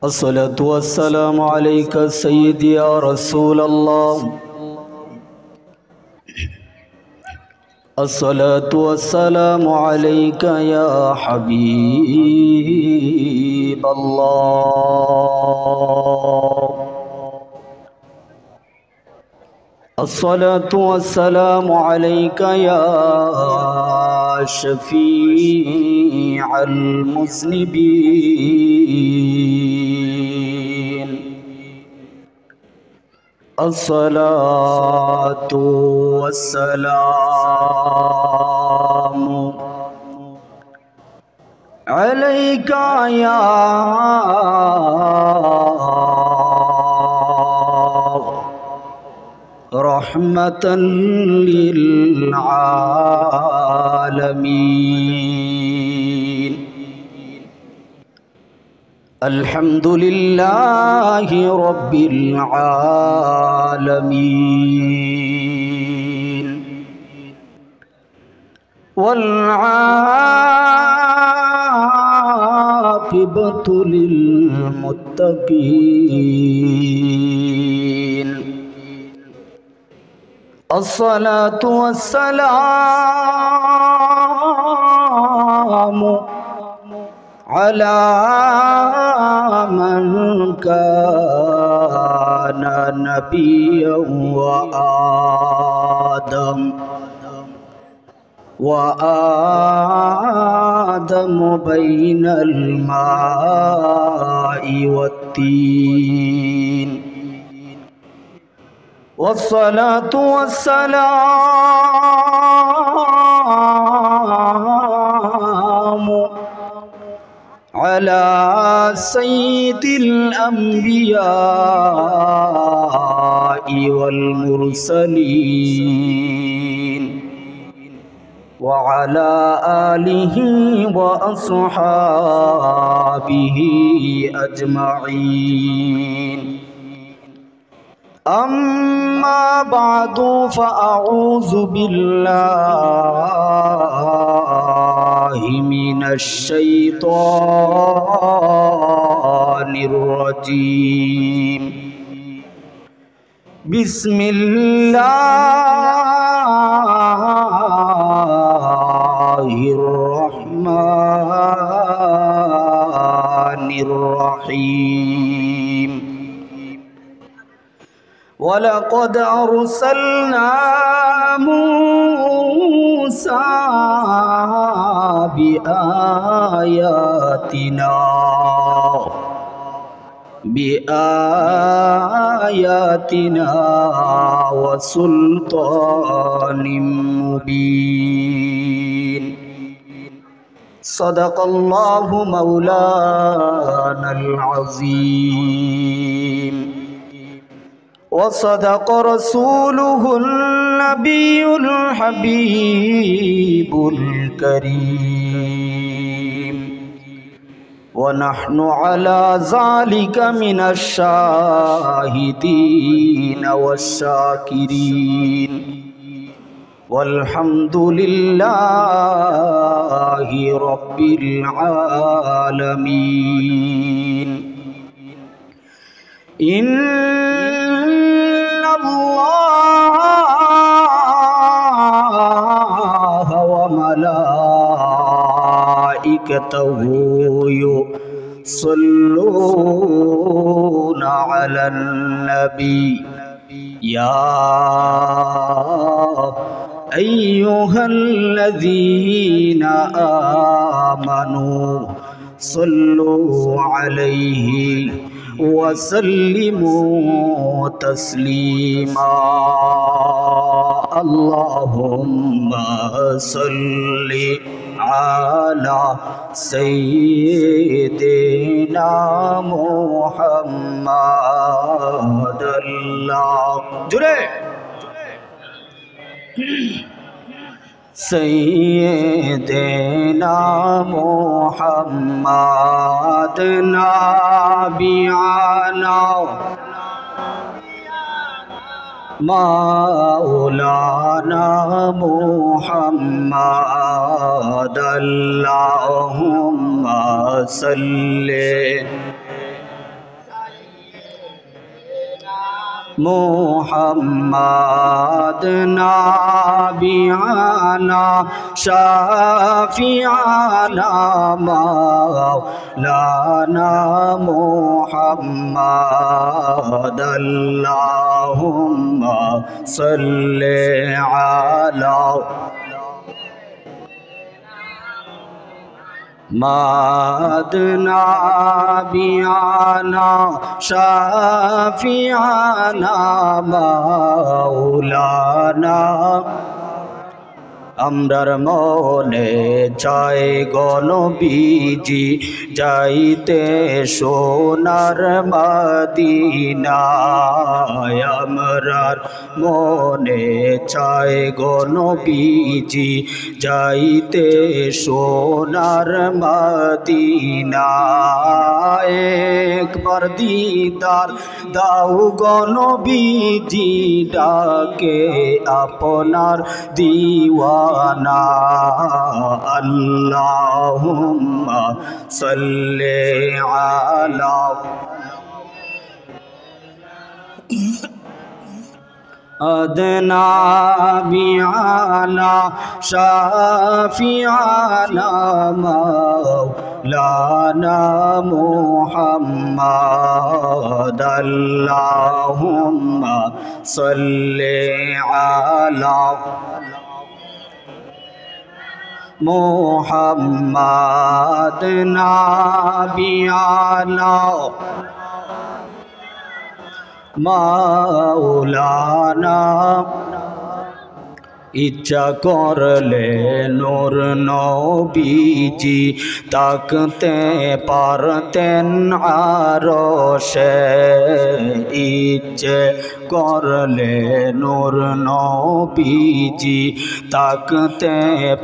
الصلاة والسلام عليك سيدي يا رسول الله. الصلاة والسلام عليك يا حبيب الله. الصلاة والسلام عليك يا شفيع المذنبين. الصلاة والسلام عليك يا رحمة للعالمين. الحمد لله رب العالمين والعاقبة للمتقين. الصلاة والسلام على من كان نبيا وآدم بين الماء والطين. والصلاة والسلام على سيد الأنبياء والمرسلين وعلى آله وأصحابه أجمعين. أما بعد فأعوذ بالله من الشيطان الرجيم. بسم الله الرحمن الرحيم. ولقد أرسلنا موسى بآياتنا وسلطان مبين. صدق الله مولانا العظيم وصدق رسوله النبي الحبيب الكريم. ونحن على ذلك من الشاهدين والشاكرين. والحمد لله رب العالمين. إن الله وملائكته يصلون على النبي. يا أيها الذين آمنوا صلوا عليه وسلموا تسليما. اللهم صل على سيدنا محمد. الله جرے سيدنا محمد نبينا مولانا محمد اللهم صل محمد نبينا شفيعنا مولانا محمد اللهم صل على مادنا بيانا شافيانا مولانا আমরার মনে চাই গণবীজি যাইতে সোনার মদিনায় আমরার মনে চাই গণবীজি যাইতে সোনার মদিনায় একবার দিদার দাও গণবীজি ডাকে আপনার দিওয়ানা আল্লাহুম্মা সাল্লি আলা أدنى بيانا شافيانا مولانا محمد اللهم صل على محمد نبينا মাওলানা ইচ্ছা করলে নূর নবীজি তাকতে পারতেন আরশে ইচ্ছে করলে নূর নবীজি তাকতে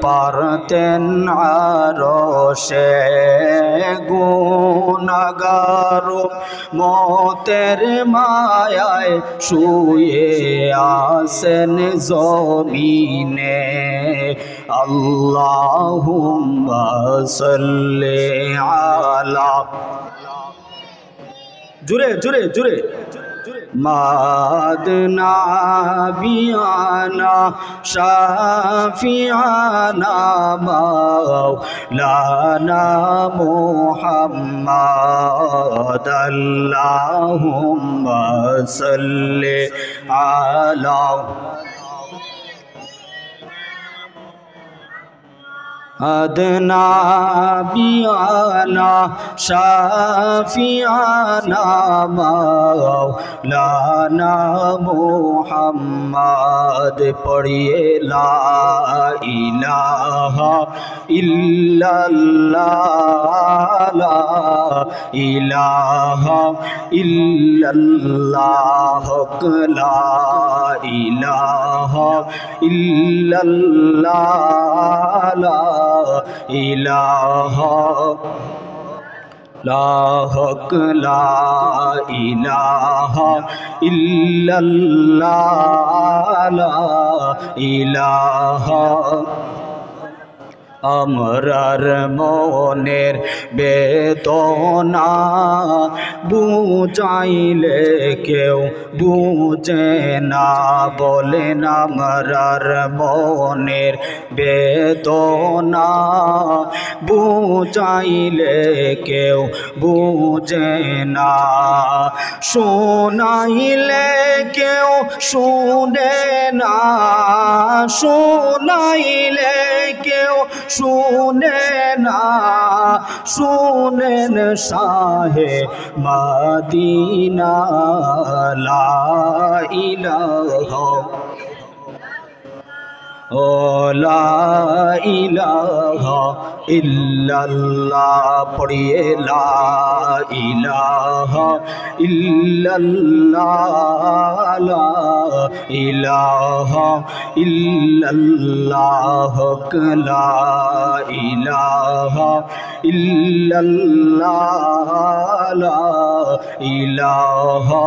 পারতেন আরশে গুনাহগার মতের মায়ায় শুয়ে আছেন জমিনে আল্লাহুম্মা সাল্লি আলা জুরে জুরে জুরে মাদনা বিয়ানা শাফিয়ানা মাওলানা মুহাম্মদ আল্লাহুম্মা সাল্লি আলা أدنى بيانا شافيانا مولانا محمد پڑھیے لا الہ الا اللہ لا الہ الا اللہ لا الہ الا اللہ لا ইলাহা লা হক লা ইলাহা ইল্লাল্লাহ লা ইলাহা আমরার মনের বেদনা বুঝাইলে কেউ বুঝে না বলেন আমরার মনের বেদনা বুঝাইলে কেউ বুঝে না শোনাইলে কেউ শুনে না শোনাইলে কেউ শুনে না শুনেন শাহে মদিনা লা ইলাহা ও লা ইলাহা ইল্লাল্লাহ পড়িয়ে লা ইলাহা ইল্লাল্লাহ লা ইলাহা ইল্লাল্লাহ লা ইলাহা ইল্লাল্লাহ লা ইলাহা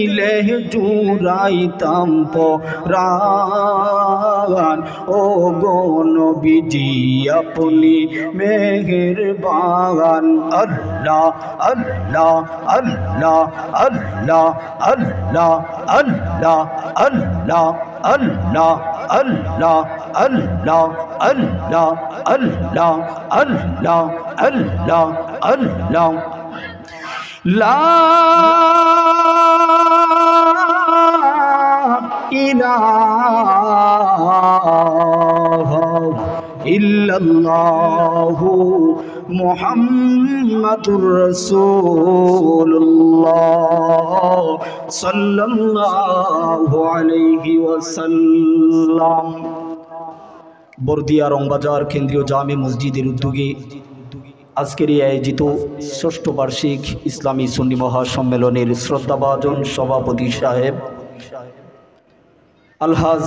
দিলে জুড়াইতাম পরাণ। ও গো নবীজি আপনি মেহেরবান। আল্লাহ আল্লাহ আল্লাহ আল্লাহ আল্লাহ আল্লাহ আল্লাহ আল্লাহ আল্লাহ আল্লাহ আল্লাহ আল্লাহ আল্লাহ আল্লাহ আল্লাহ। লা ইলাহা ইল্লাল্লাহু মুহাম্মাদুর রাসূলুল্লাহ সাল্লাল্লাহু আলাইহি ওয়াসাল্লাম। বরদিয়া রংবাজার কেন্দ্রীয় জামে মসজিদের উদ্যোগে আজকের এই আয়োজিত ষষ্ঠ বার্ষিক ইসলামী সুন্নি মহাসম্মেলনের শ্রদ্ধাভাজন সভাপতি সাহেব আলহাজ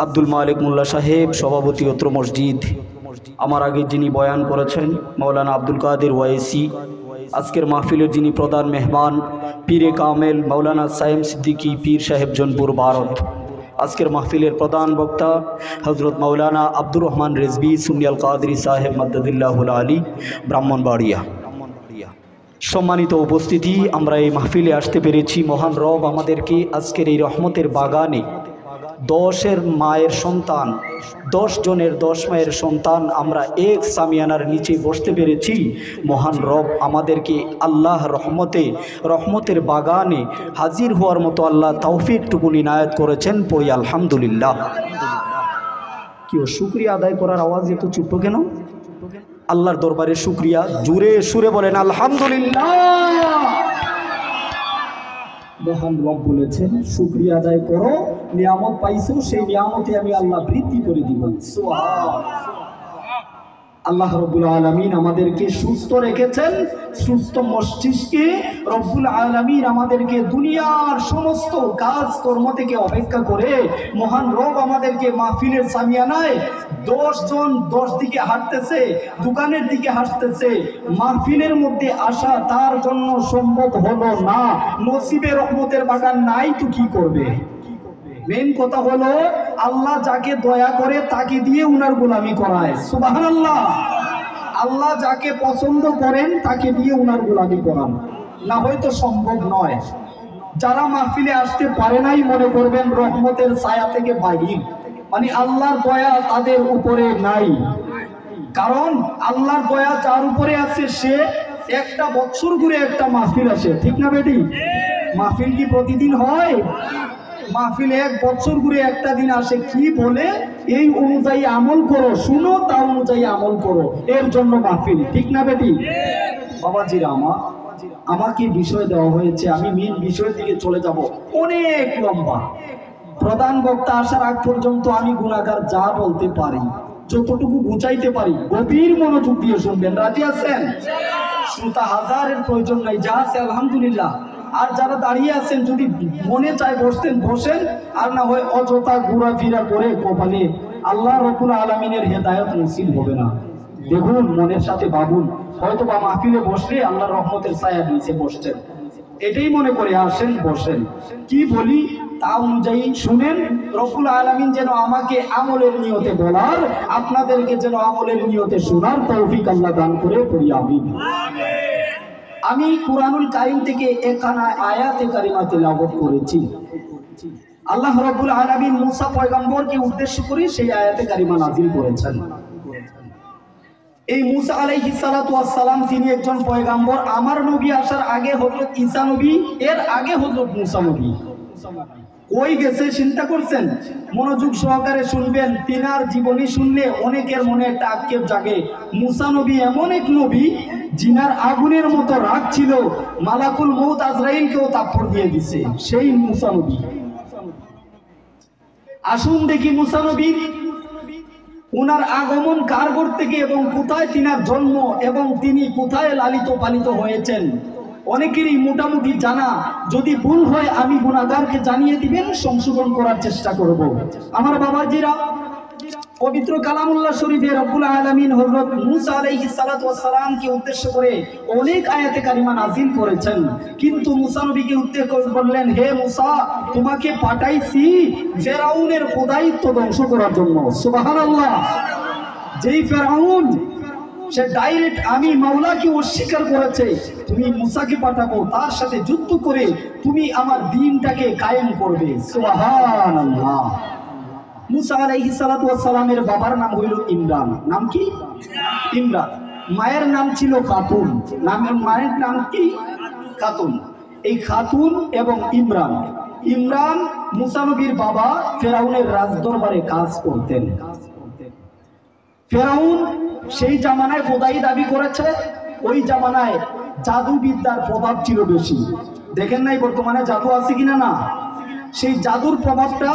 আব্দুল মালিক মোল্লা সাহেব, সভাপতি অত্র মসজিদ, আমার আগে যিনি বয়ান করেছেন মাওলানা আব্দুল কাদের ওয়াইসি, আজকের মাহফিলের যিনি প্রধান মেহমান পীরে কামেল মাওলানা সাইম সিদ্দিকী পীর সাহেব জনপুর ভারত, আজকের মাহফিলের প্রধান বক্তা হজরত মাওলানা আব্দুর রহমান রেজবি সুন্নিয়াল কাদরি সাহেব মাদ্দাদিল্লাহুল আলী ব্রাহ্মণবাড়িয়া। সম্মানিত উপস্থিতি, আমরা এই মাহফিলে আসতে পেরেছি। মহান রব আমাদেরকে আজকের এই রহমতের বাগানে 10 মায়ের সন্তান, 10 জনের 10 মায়ের সন্তান আমরা এক সামিয়ানার নিচে বসতে পেরেছি। মহান রব আমাদেরকে আল্লাহ রহমতের বাগানে হাজির হওয়ার মতো আল্লাহ তৌফিকটুকু ইনায়াত করেছেন। পড়ি আলহামদুলিল্লাহ। কেউ শুকরিয়া আদায় করার আওয়াজ এত ছোট্ট কেন? আল্লাহর দরবারে শুকরিয়া, জোরে সুরে বলেন আলহামদুলিল্লাহ। মহান রব বলেছেন শুকরিয়া আদায় করো, নিয়ামত পাইছো, সেই নিয়ামতে আমি আল্লাহ বৃদ্ধি করে দিব। সুবহানাল্লাহ। আল্লাহ রব্বুল আলামিন আমাদেরকে সুস্থ রেখেছেন, সুস্থ মস্তিষ্কে রব্বুল আলামিন আমাদেরকে দুনিয়ার সমস্ত কাজ কর্ম থেকে অপেক্ষা করে মহান রব আমাদেরকে মাহফিলের সামিয়ানায় 10 জন 10 দিকে হাঁটতেছে, দোকানের দিকে হাঁটতেছে, মাহফিলের মধ্যে আসা তার জন্য সম্ভব হলো না। নসিবে রহমতের বাগান নাই তো কি করবে? মেন কথা হলো আল্লাহ যাকে দয়া করে তাকে দিয়ে উনার গোলামি করায়। সুবহানাল্লাহ। আল্লাহ যাকে পছন্দ করেন তাকে দিয়ে উনার গোলামি করান, না হয়তো সম্ভব নয়। যারা মাহফিলে আসতে পারে নাই মনে করবেন রহমতের ছায়া থেকে বাহির, মানে আল্লাহর দয়া তাদের উপরে নাই। কারণ আল্লাহর দয়া যার উপরে আছে সে একটা বছর ঘুরে একটা মাহফিল আসে, ঠিক না বেটি? মাহফিল কি প্রতিদিন হয়? মাহফিল 1 বছর ঘুরে একটা দিন আসে। কি বলে? এই অনুযায়ী আমল করো, শুনো তা অনুযায়ী আমল করো, এর জন্য মাহফিল, ঠিক না বেটি? বাবাজিরা আমাকে বিষয় দেওয়া হয়েছে, আমি মেন বিষয়ের দিকে চলে যাব। অনেক লম্বা, প্রধান বক্তা আসার আগ পর্যন্ত আমি গুনাহগার যা বলতে পারি, যতটুকু বুঝাইতে পারি, গভীর মনোযোগ দিয়ে শুনবেন। রাজি আছেন? শ্রোতা হাজারের প্রয়োজন নাই, যা আছে আলহামদুলিল্লাহ। আর যারা দাঁড়িয়ে আছেন যদি মনে চায় বসতেন বসেন, আর না হয় অযথা ঘোরাফেরা করে কপালে আল্লাহ রাব্বুল আলামিনের হেদায়েত নসিব হবে না। দেখুন, মনের সাথে ভাবুন, হয়তো বা মাহফিলে বসলে আল্লাহর রহমতের ছায়ার নিচে বসছেন, এটাই মনে করে আসেন, বসেন। কি বলি তা অনুযায়ী শুনেন। রব্বুল আলামিন যেন আমাকে আমলের নিয়তে বলার, আপনাদেরকে যেন আমলের নিয়তে শোনার তৌফিক আল্লাহ দান করে। পড়ি আমিন। আমি কুরআনুল কারীম থেকে একখানা আয়াতে কারিমা তেলাওয়াত করেছি। আল্লাহ রাব্বুল আলামিন মুসা পয়গম্বরকে উদ্দেশ্য করে সেই আয়াতে কারিমা নাযিল করেছেন। এই মুসা আলাইহিস সালাতু ওয়াস সালাম তিনি একজন পয়গম্বর। আমার নবী আসার আগে হযরত ঈসা নবী, এর আগে হযরত মুসা নবী। কই গেছে চিন্তা করছেন? মনোযোগ সহকারে শুনবেন। তিনার জীবনী শুনলে অনেকের মনে একটা আক্ষেপ জাগে। মুসা নবী এমন এক নবী জিনার আগুনের মতো রাগ ছিল, মালাকুল মউত আজরাইলকেও থাপ্পড় দিয়ে দিছে, সেই মুসা নবী। আসুন দেখি মুসা নবী উনার আগমন কার ঘর থেকে এবং কোথায় তিনার জন্ম এবং তিনি কোথায় লালিত পালিত হয়েছেন। অনেকেরই মোটামুটি জানা, যদি ভুল হয় আমি গুনাহগারকে জানিয়ে দিবেন, সংশোধন করার চেষ্টা করব। আমার বাবাজিরা, পবিত্র কালামুল্লাহ শরীফে রব্বুল আলামিন হযরত মুসা আলাইহিস সালাতু ওয়াস সালামকে উদ্দেশ্য করে অনেক আয়াতে কারিমা নাযিল করেছেন, কিন্তু মুসা নবীকে উদ্দেশ্য করে বললেন, হে মুসা, তোমাকে পাঠাইছি ফেরাউনের খোদাইত্ব ধ্বংস করার জন্য। সুবহানাল্লাহ। যেই ফেরাউন সে ডাইরেক্ট আমি মাওলাকে অস্বীকার করেছে, তুমি মুসাকে পাঠাবো, তার সাথে যুদ্ধ করে তুমি আমার দ্বীনটাকে কায়েম করবে। সুবহানাল্লাহ। মুসা আলাইহিস সালাতু ওয়াস সালামের বাবার নাম হইল ইমরান। নাম কি? ইমরান। মায়ের নাম ছিল খাতুন। মায়ের নাম কি? খাতুন। এই খাতুন এবং ইমরান, ইমরান মুসা নবীর বাবা ফেরাউনের রাজদরবারে কাজ করতেন। ফেরাউন সেই জামানায় খোদাই দাবি করেছে, ওই জামানায় জাদুবিদ্যার প্রভাব ছিল বেশি। দেখেন নাই বর্তমানে জাদু আছে কিনা? না। সেই জাদুর প্রভাবটা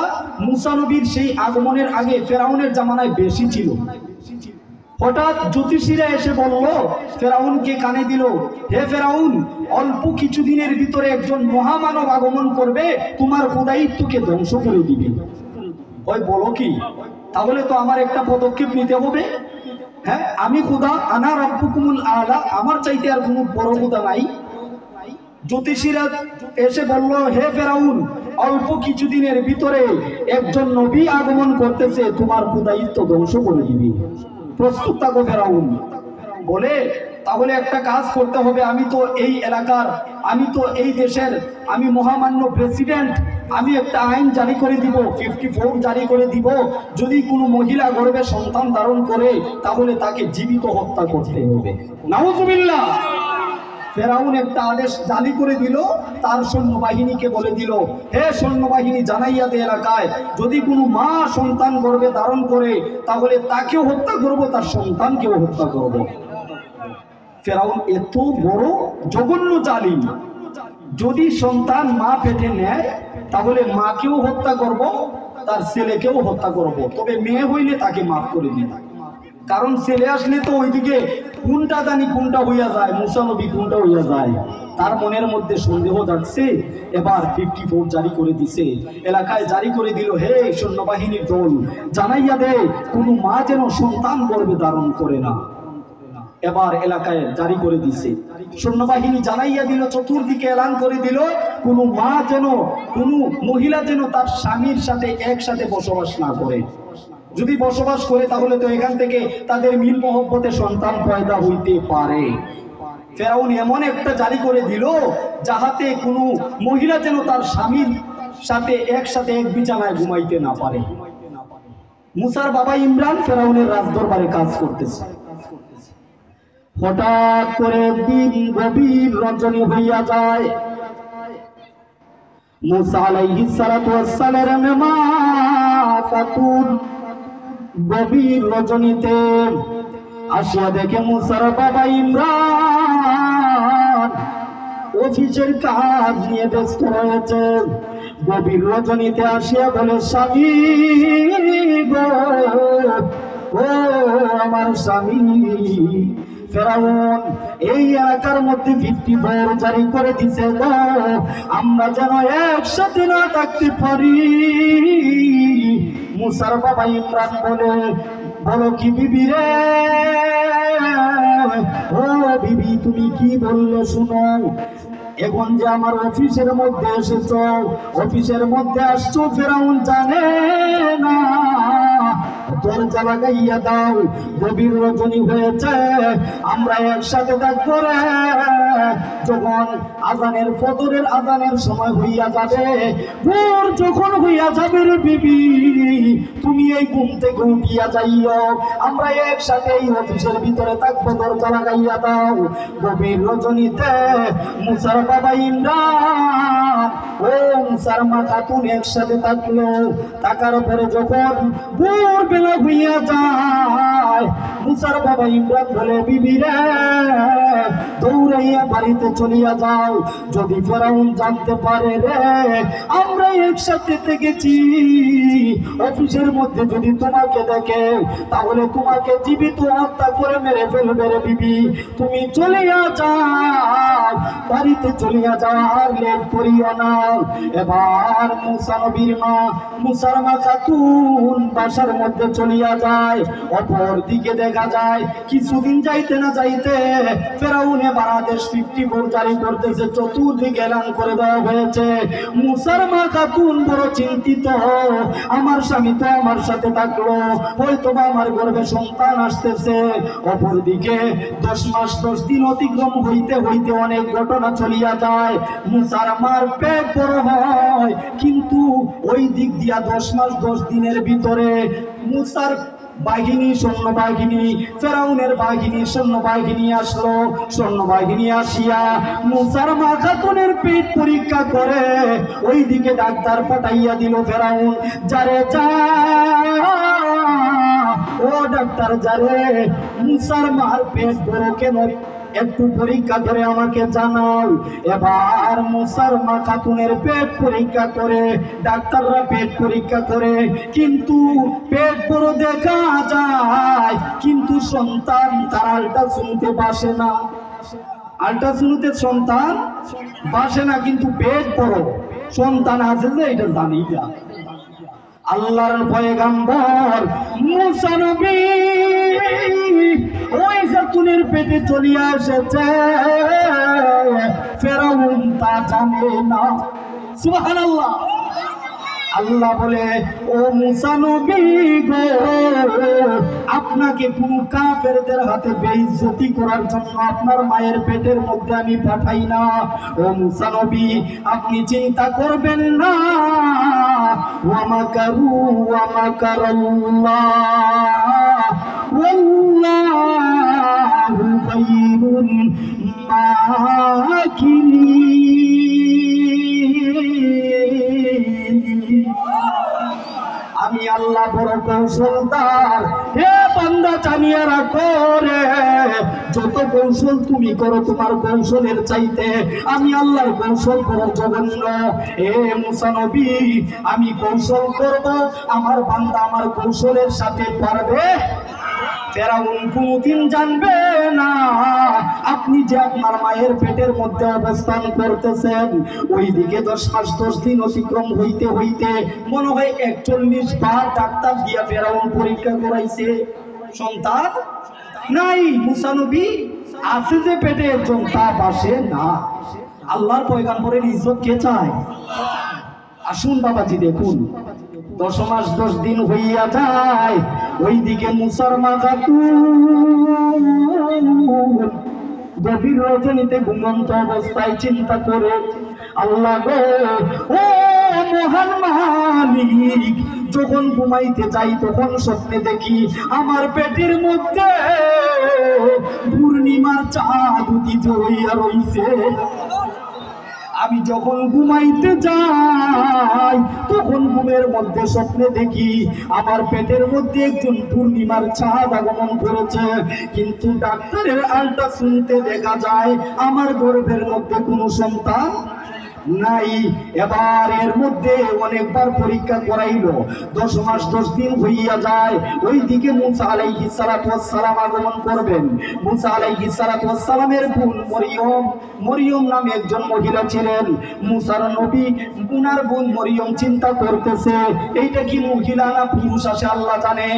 মুসা নবীর সেই আগমনের আগে ফেরাউনের জামানায় বেশি ছিল। হঠাৎ জ্যোতিষীরা এসে বলল, ফেরাউনকে কানে দিল, হে ফেরাউন, অল্প কিছুদিনের ভিতরে একজন মহামানব আগমন করবে, তোমার খোদাইত্বকে ধ্বংস করে দিবে। ওই বলো কি? তাহলে তো আমার একটা পদক্ষেপ নিতে হবে। হ্যাঁ, আমি খোদা, আনা রাব্বুকুমুল আলা, আমার চাইতে আর কোনো বড় খোদা নাই। জ্যোতিষীরা এসে বলল, হে ফেরাউন, অল্প কিছুদিনের ভিতরে একজন নবী আগমন করতেছে, তোমার খোদাইত্ব ধ্বংস করে দিবে। প্রস্তুত থাকো ফেরাউন। বলে, তাহলে একটা কাজ করতে হবে, আমি তো এই এলাকার, আমি তো এই দেশের, আমি মহামান্য প্রেসিডেন্ট, আমি একটা আইন জারি করে দিব, 54 জারি করে দিব, যদি কোনো মহিলা গর্ভে সন্তান ধারণ করে তাহলে তাকে জীবিত হত্যা করতে হবে। নাউজুবিল্লাহ। ফেরাউন একটা আদেশ জারি করে দিল, তার সৈন্যবাহিনীকে বলে দিল, হে সৈন্যবাহিনী, জানাইয়া দে এলাকায়, যদি কোনো মা সন্তান গর্ভে ধারণ করে তাহলে তাকেও হত্যা করব, তার সন্তানকেও হত্যা করব। ফেরাউন এত বড় জঘন্য জালিম, যদি সন্তান মা পেটে নেয় তাহলে মাকেও হত্যা করব, তার ছেলেকেও হত্যা করব, তবে মেয়ে হইলে তাকে মাফ করে দিন। কারণ ছেলে আসলে তো ওইদিকে কোনটা জানি কোনটা হইয়া যায়, মুসা নবী কোনটা হইয়া যায়, তার মনের মধ্যে সন্দেহ যাচ্ছে। এবার 54 জারি করে দিছে, এলাকায় জারি করে দিল, হে সৈন্যবাহিনীর দল, জানাইয়া দে কোনো মা যেন সন্তান গর্ভে ধারণ করে না। এবার এলাকায় জারি করে দিছে, সৈন্যবাহিনী জানাইয়া দিল, চতুর্দিকে এলান করে দিল, কোনো মা যেন, কোনো মহিলা যেন তার স্বামীর সাথে একসাথে বসবাস না করে। যদি বসবাস করে তাহলে তো এখান থেকে তাদের মিল মহব্বতে সন্তান পয়দা হইতে পারে। ফেরাউন এমন একটা জারি করে দিল, যাহাতে কোনো মহিলা যেন তার স্বামীর সাথে একসাথে এক বিছানায় ঘুমাইতে না পারে। মুসার বাবা ইমরান ফেরাউনের রাজদরবারে কাজ করতেছে। হঠাৎ করে দিন গভীর রজনী হইয়া যায়। মুসা আলাইহিস সালাতু ওয়াস সালামের মা খাতুন গভীর রজনীতে আসিয়া দেখে মুসার বাবা ইমরান অফিসের কাজ নিয়ে ব্যস্ত রয়েছে। গভীর রজনীতে আসিয়া বলে, স্বামী গো, ও আমার স্বামী, ফেরাউন এই এলাকার মধ্যে 54 জারি করে দিছে গো, আমরা যেন একসাথে না থাকতে পারি। মুসার বাবা ইমরান বলে, বলো কি বিবি রে? ও বিবি, তুমি কি বললে শুনো। এখন যে আমার অফিসের মধ্যে এসেছো, অফিসের মধ্যে আসছো, ফেরাউন জানে না, দরজা লাগাইয়া দাও, গভীর রজনী হয়েছে, আমরা একসাথে থাকবো রে। যখন আজানের ফজরের আজানের সময় হইয়া যাবে, ভোর যখন হইয়া যাবে রে বিবি, তুমি এই ঘুম থেকে উঠিয়া যাইও, আমরা একসাথে এই অফিসের ভিতরে থাকবো, দরজা লাগাইয়া দাও। গভীর রজনীতে মুসার বাবা ইমরান ও মুসার মা খাতুন একসাথে থাকলো। থাকার পরে যখন ভোর বেলা হইয়া যায়, মুসার বাবা ইমরান বলে, বিবি রে, দৌড়াইয়া বাড়িতে চলিয়া যাও, যদি ফেরাউন জানতে পারে রে আমরা একসাথে থেকেছি, অফিসের মধ্যে যদি তোমাকে দেখে তাহলে তোমাকে জীবিত হত্যা করে মেরে ফেলবে রে বিবি। তুমি চলিয়া যাও, বাড়িতে চলিয়া যাও, আর লেট করিও না। এবার মুসা নবীর মা মুসারমা খাতুন বাসার মধ্যে চলিয়া যায়। অপর দিকে দেখা যায় কিছুদিন যাইতে না যাইতে ফেরাউন এবার আদেশ 54 জারি করতেছে, চতুর্দিকে এলান করে দেওয়া হয়েছে। মুসারমা খাতুন বড় চিন্তিত, আমার স্বামী তো আমার সাথে থাকলো, হয়তো বা আমার গর্ভে সন্তান আসতেছে। অপরদিকে 10 মাস 10 দিন অতিক্রম হইতে হইতে অনেক ঘটনা চলিয়া যায়। মুসার মার পেট বড় হয়, কিন্তু ওই দিক দিয়া 10 মাস 10 দিনের ভিতরে মুসার বাহিনী সৈন্যবাহিনী, ফেরাউনের বাহিনী সৈন্যবাহিনী আসলো। সৈন্যবাহিনী আসিয়া মুসার মা খাতুনের পেট পরীক্ষা করে ওই দিকে ডাক্তার পাঠাইয়া দিল ফেরাউন। যারে যা, ও ডাক্তার যারে, মুসার মার পেট বড় কেন, একটু পরীক্ষা করে আমাকে জানাও। এবার মুসার মা খাতুনের পেট পরীক্ষা করে, ডাক্তাররা পেট পরীক্ষা করে, কিন্তু পেট বড় দেখা যায়, কিন্তু সন্তান তার আল্ট্রাসাউন্ডে বাসে না। আল্ট্রাসাউন্ডে সন্তান বাসে না, কিন্তু পেট বড়, সন্তান আছে যে এটা জানি না। আল্লাহর পয়গম্বর মুসা নবী ওই খাতুনের পেটে চলিয়া এসেছে, ফেরাউন তা জানে না। সুবহানাল্লাহ। আল্লাহ বলে, ও মুসা নবী গো, আপনাকে কোন কাফেরদের হাতে বেইজ্জতি করার জন্য আপনার মায়ের পেটের মধ্যে আমি পাঠাই না। ও মুসা নবী, আপনি চিন্তা করবেন না। ওয়া মাকারু ওয়া মাকারাল্লাহ ওয়াল্লাহু খায়রুল মাকিরিন। আমি আল্লাহ বড় কৌশলদার। হে বান্দা, জানিয়ে রাখো রে, যত কৌশল তুমি করো তোমার কৌশলের চাইতে আমি আল্লাহর কৌশল বড় জঘন্য। এ মুসা নবী, আমি কৌশল করব, আমার বান্দা আমার কৌশলের সাথে পারবে। ফেরাউন কোনদিন জানবে না আপনি যে আপনার মায়ের পেটের মধ্যে অবস্থান করতেছেন। ওইদিকে 10 মাস 10 দিন অতিক্রম হইতে হইতে মনে হয় 41 বার ডাক্তার দিয়া ফেরাউন পরীক্ষা করাইছে, সন্তান নাই। মুসা নবী আছে যে পেটে একজন, তা বাসে না। আল্লাহর পয়গম্বরের ইজ্জত কে চায়? আসুন বাবাজি, দেখুন 10 মাস 10 দিন হইয়া যায়। ওইদিকে মুসার মা খাতুন গভীর রজনীতে ঘুমন্ত অবস্থায় চিন্তা করে, আল্লাহ গো, ও মহান মালিক, যখন ঘুমাইতে যাই তখন স্বপ্নে দেখি আমার পেটের মধ্যে পূর্ণিমার চাঁদ উদিত হইয়া রইছে। আমি যখন ঘুমাইতে যাই তখন ঘুমের মধ্যে স্বপ্নে দেখি আমার পেটের মধ্যে একজন পূর্ণিমার চাঁদ আগমন করেছে, কিন্তু ডাক্তারের আল্ট্রাসাউন্ডে দেখা যায় আমার গর্ভের মধ্যে কোনো সন্তান নাই। এবার এর মধ্যে অনেকবার পরীক্ষা করাইলো, 10 মাস 10 দিন হইয়া যায়। ওইদিকে মুসা আলাইহিস সালাতু ওয়াস সালাম আগমন করবেন। মুসা আলাইহিস সালাতু ওয়াস সালামের বোন মরিয়ম নামে একজন মহিলা ছিলেন। মুসার নবী উনার বোন মরিয়ম চিন্তা করতেছে, এইটা কি মহিলা না পুরুষ আসে আল্লাহ জানে।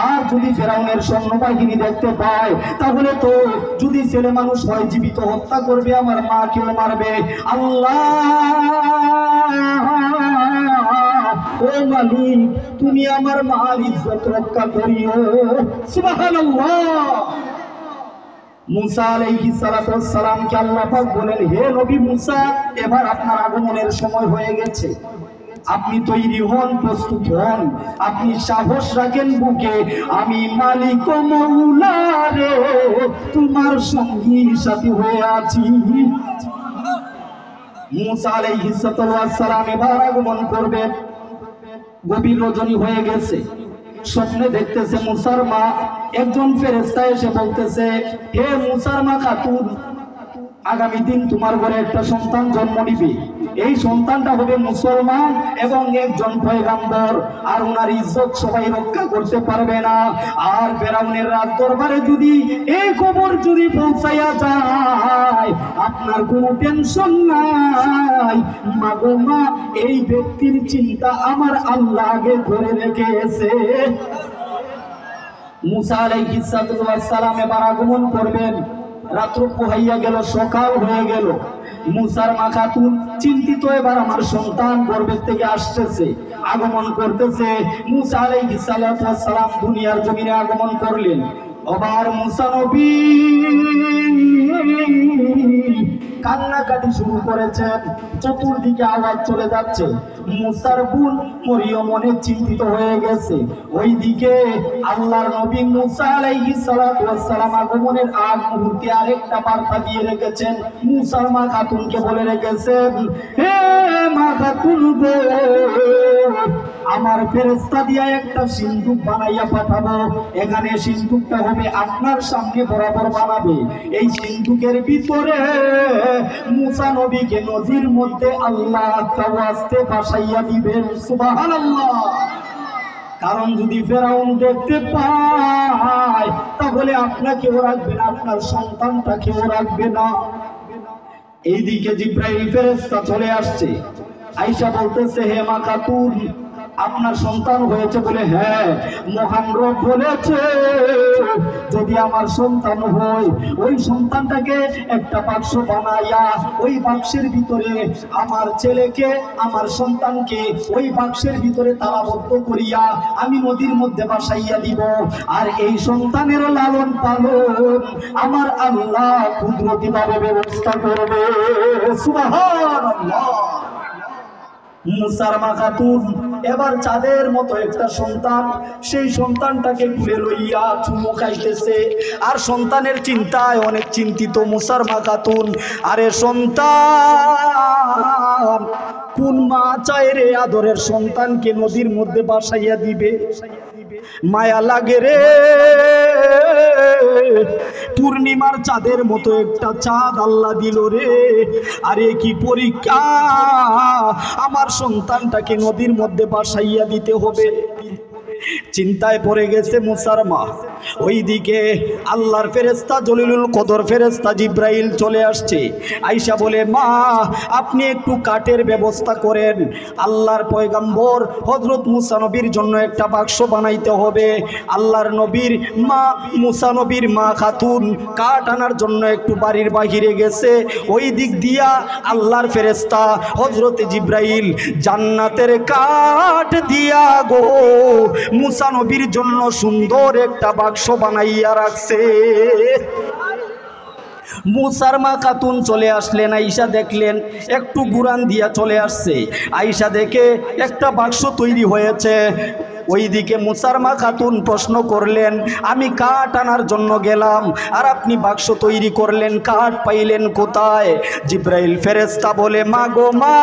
আর যদি ফেরাউনের সৈন্যবাহিনী দেখতে পায় তাহলে তো যদি ছেলে মানুষ হয় জীবিত হত্যা করবে, আমার মাকেও মারবে। আল্লাহ, ও মালিক, তুমি আমার মার ইজ্জত রক্ষা করিও। সুবহানাল্লাহ। মুসা আলাইহিস সালাতু ওয়াস সালামকে আল্লাহ পাক বলেন, হে নবী মুসা, এবার আপনার আগমনের সময় হয়ে গেছে, আপনি তৈরি হন, প্রস্তুত হন, আপনি সাহস রাখেন বুকে, আমি মালিক ও মওলা রে তোমার সঙ্গী সাথী হয়ে আছি। মুসা আলাইহিস সালাম এবার আগমন করবেন। গভীর রজনী হয়ে গেছে, স্বপ্নে দেখতেছে মুসার মা একজন ফেরেশতা এসে বলতেছে, হে মুসার মা খাতুন, আগামী দিন তোমার ঘরে একটা সন্তান জন্ম নিবে, এই সন্তানটা হবে মুসলমান এবং একজন পয়গম্বর, আর ওনার ইজ্জত সবাই রক্ষা করতে পারবে না। আর ফেরাউনের রাজ দরবারে যদি এই খবর যদি পৌঁছাইয়া যায়, আপনার কোনো টেনশন নাই। মাগো মা, এই ব্যক্তির চিন্তা আমার আল্লাহ আগে করে রেখেছে। মুসা আলাইহিস সালাম এবার আগমন করবেন। রাত্র পোহাইয়া গেল, সকাল হয়ে গেল। মুসার মা খাতুন চিন্তিত, এবার আমার সন্তান গর্ভের থেকে আসতেছে, আগমন করতেছে। মুসা আলাইহিস সালাম দুনিয়ার জমিনে আগমন করলেন। আবার মুসা নবী কান্নাকাটি শুরু করেছেন, চতুর্দিকে আওয়াজ চলে যাচ্ছে। মুসার বোন মরিয়ম অনেক চিন্তিত হয়ে গেছে। ওইদিকে আল্লাহর নবী মুসা আলাইহিস সালাম আগমনের আগ মুহূর্তে আরেকটা বার্তা দিয়ে রেখেছেন। মুসার মা খাতুনকে বলে রেখেছেন, হে মা খাতুন গো, আমার ফেরেশতা দিয়া একটা সিন্দুক বানাইয়া পাঠাবো। এখানে সিন্দুকটা হবে আপনার সামনে বরাবর বানাবে। এই সিন্দুকের ভিতরে মুসা নবীকে নদীর মধ্যে আল্লাহ আস্তে ভাসাইয়া দিবেন। সুবহানাল্লাহ। কারণ যদি ফেরাউন দেখতে পায়, তাহলে আপনাকেও রাখবে না, আপনার সন্তানটাকেও রাখবে না। এইদিকে জিব্রাইল ফেরেশতা চলে আসছে। আয়েশা বলতেছে, হে মা খাতুন, আপনার সন্তান হয়েছে? বলে, হ্যাঁ, মহান রব বলেছে যদি আমার সন্তান হয়, ওই সন্তানটাকে একটা বাক্স বানাইয়া ওই বাক্সের ভিতরে আমার ছেলেকে, আমার সন্তানকে ওই বাক্সের ভিতরে তালাবদ্ধ করিয়া আমি নদীর মধ্যে ভাসাইয়া দিব। আর এই সন্তানের লালন পালন আমার আল্লাহ কুদরতিভাবে ব্যবস্থা করবে। সুবহানাল্লাহ। মুসার মা খাতুন এবার চাঁদের মতো একটা সন্তান, সেই সন্তানটাকে কুলে লইয়া চুমু খাইতেছে। আর সন্তানের চিন্তায় অনেক চিন্তিত মুসার মা খাতুন। আরে সন্তান, কোন মা চায় রে আদরের সন্তানকে নদীর মধ্যে ভাসাইয়া দিবে? মায়া লাগে রে। পূর্ণিমার চাঁদের মতো একটা চাঁদ আল্লাহ দিল রে। আরে কি পরীক্ষা, আমার সন্তানটাকে নদীর মধ্যে ভাসাইয়া দিতে হবে। চিন্তায় পড়ে গেছে মুসার মা। ওইদিকে আল্লাহর ফেরেশতা জলিলুল কদর ফেরেশতা জিব্রাইল চলে আসছে। আয়েশা বলে, মা, আপনি একটু কাঠের ব্যবস্থা করেন, আল্লাহর পয়গম্বর হযরত মুসা নবীর জন্য একটা বাক্স বানাইতে হবে। আল্লাহর নবীর মা, মুসা নবীর মা খাতুন কাঠ আনার জন্য একটু বাড়ির বাহিরে গেছে। ওই দিক দিয়া আল্লাহর ফেরেশতা হযরত জিব্রাইল জান্নাতের কাঠ দিয়া গো মুসা নবীর জন্য সুন্দর একটা বাক্স বানাইয়া রাখছে। মুসার মা খাতুন চলে আসলেন। আয়েশা দেখলেন, একটু গুরান দিয়া চলে আসছে। আয়েশা দেখে একটা বাক্স তৈরি হয়েছে। ওইদিকে মুসার মা খাতুন প্রশ্ন করলেন, আমি কাঠ আনার জন্য গেলাম, আর আপনি বাক্স তৈরি করলেন, কাঠ পাইলেন কোথায়? জিব্রাইল ফেরেশতা বলে, মা গো মা,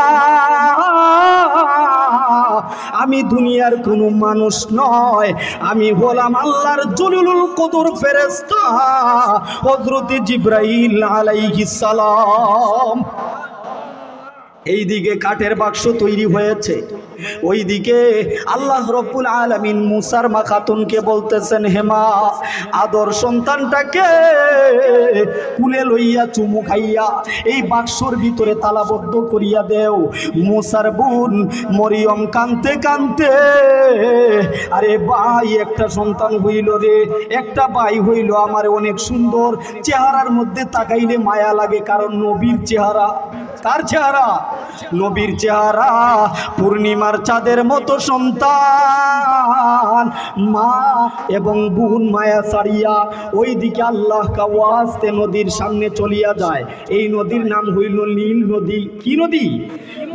আমি দুনিয়ার কোনো মানুষ নয়, আমি হলাম আল্লাহর জলিলুল কদর ফেরেশতা হযরত জিব্রাইল আলাইহিস সালাম। এইদিকে কাঠের বাক্স তৈরি হয়েছে। ওইদিকে আল্লাহ রব্বুল আলামিন মুসার মা খাতুনকে বলতেছেন, হেমা, আদর সন্তানটাকে কুলে লইয়া চুমু খাইয়া এই বাক্সর ভিতরে তালাবদ্ধ করিয়া দেও। মুসার বোন মরিয়ম কানতে কানতে, আরে ভাই, একটা সন্তান হইল রে, একটা ভাই হইল, আমার অনেক সুন্দর, চেহারার মধ্যে তাকাইলে মায়া লাগে, কারণ নবীর চেহারা। কার চেহারা? নবীর চেহারা। পূর্ণিমার চাঁদের মতো সন্তান, মা এবং বোন মায়া ছাড়িয়া ওইদিকে আল্লাহ কাওয়াস্তে নদীর সামনে চলিয়া যায়। এই নদীর নাম হইল নীল নদী। কি নদী?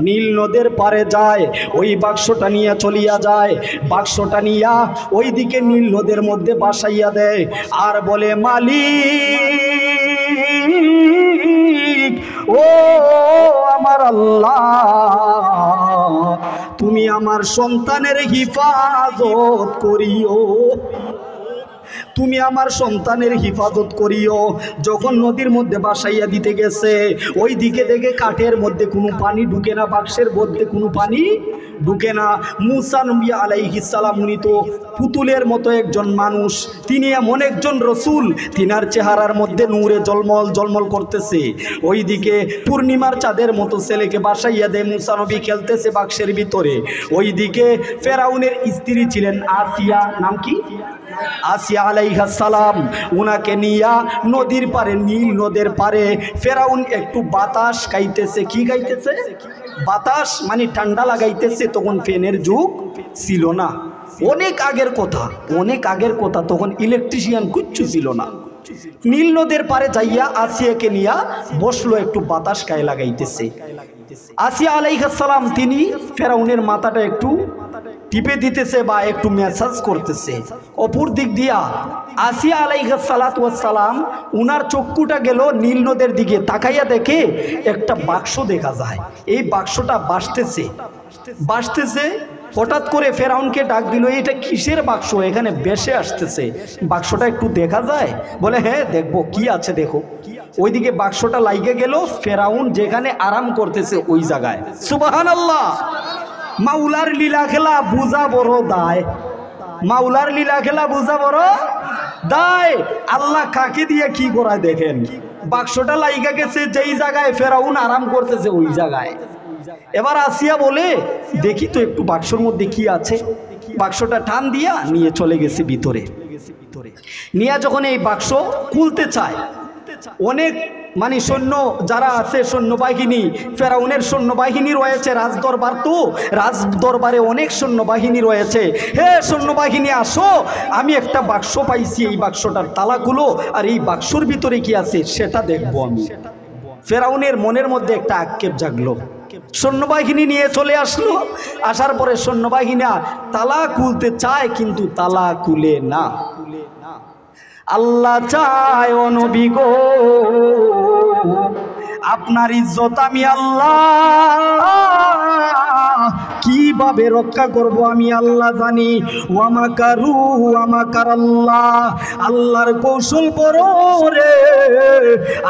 নীল নদের পারে যায়। ওই বাক্সটা নিয়ে চলিয়া যায়। বাক্সটা নিয়া ওইদিকে নীল নদের মধ্যে বাসাইয়া দেয়, আর বলে, মালিক, ও আমার আল্লাহ, তুমি আমার সন্তানের হিফাজত করিও। তুমি আমার সন্তানের হিফাজত করিও। যখন নদীর মধ্যে বাসাইয়া দিতে গেছে, ওই দিকে দেখে কাঠের মধ্যে কোনো পানি ঢুকে না, বাক্সের মধ্যে কোনো পানি ঢুকে না। মুসা নবী আলাইহিস সালাম উনি তো পুতুলের মতো একজন মানুষ, তিনি এমন একজন রসুল, তিনার চেহারার মধ্যে নূরে জলমল জলমল করতেছে। ওইদিকে পূর্ণিমার চাঁদের মতো ছেলেকে বাসাইয়া দেয়, মুসা নবী খেলতেছে বাক্সের ভিতরে। ওইদিকে ফেরাউনের স্ত্রী ছিলেন আসিয়া, নাম কি? আসিয়া আলাইহিস সালাম, উনাকে নিয়া নদীর পারে, নীল নদের পারে ফেরাউন একটু বাতাস খাইতেছে। কি খাইতেছে? বাতাস, মানে ঠান্ডা লাগাইতেছে। তখন ফ্যানের যুগ ছিল না, অনেক আগের কথা, অনেক আগের কথা, তখন ইলেকট্রিশিয়ান কিচ্ছু ছিল না। নীল নদের পারে যাইয়া আসিয়াকে নিয়া বসলো, একটু বাতাস গায়ে লাগাইতেছে। আসিয়া আলাইহিস সালাম তিনি ফেরাউনের মাথাটা একটু টিপে দিতেছে বা একটু ম্যাসাজ করতেছে। অপর দিক দিয়া আসিয়া আলাইহিস সালাতু ওয়াস সালাম উনার চক্ষুটা গেল নীল নদের দিকে, তাকাইয়া দেখে একটা বাক্স দেখা যায়। এই বাক্সটা বাসতেছে বাসতেছে। হঠাৎ করে ফেরাউনকে ডাক দিল, এটা কিসের বাক্স, এখানে বেশে আসতেছে, বাক্সটা একটু দেখা যায়? বলে হ্যাঁ দেখবো, কি আছে দেখো। ওইদিকে বাক্সটা লাইগে গেল ফেরাউন যেখানে আরাম করতেছে ওই জায়গায়। সুবহানাল্লাহ। মাওলার লীলা খেলা বুঝা বড় দায়, মাওলার লীলা খেলা বুঝা বড় দায়। আল্লাহ কাকে দিয়ে কি করায় দেখেন। বাক্সটা লাইগা গেছে যেই জায়গায় ফেরাউন আরাম করতেছে ওই জায়গায়। এবার আসিয়া বলে দেখি তো একটু বাক্সর মধ্যে কি আছে। বাক্সটা টান দিয়া নিয়ে চলে গেছে ভিতরে। নিয়ে যখন এই বাক্স খুলতে চায়, অনেক মানে সৈন্য যারা আছে, সৈন্যবাহিনী, ফেরাউনের সৈন্যবাহিনী রয়েছে, রাজদরবার তো, রাজদরবারে অনেক সৈন্যবাহিনী রয়েছে। হে সৈন্যবাহিনী আসো, আমি একটা বাক্স পাইছি, এই বাক্সটার তালা খুলো, আর এই বাক্সর ভিতরে কি আছে সেটা দেখবো আমি। ফেরাউনের মনের মধ্যে একটা আক্ষেপ জাগলো, সৈন্যবাহিনী নিয়ে চলে আসলো। আসার পরে সৈন্যবাহিনী তালা খুলতে চায় কিন্তু তালা খুলে না। আল্লাহ চায় ও নবী গো, আপনার ইজ্জত আমি আল্লাহ কিভাবে রক্ষা করব আমি আল্লাহ জানি। ওয়ামাকারু ওয়ামাকার আল্লাহ, আল্লাহর কৌশল বড় রে,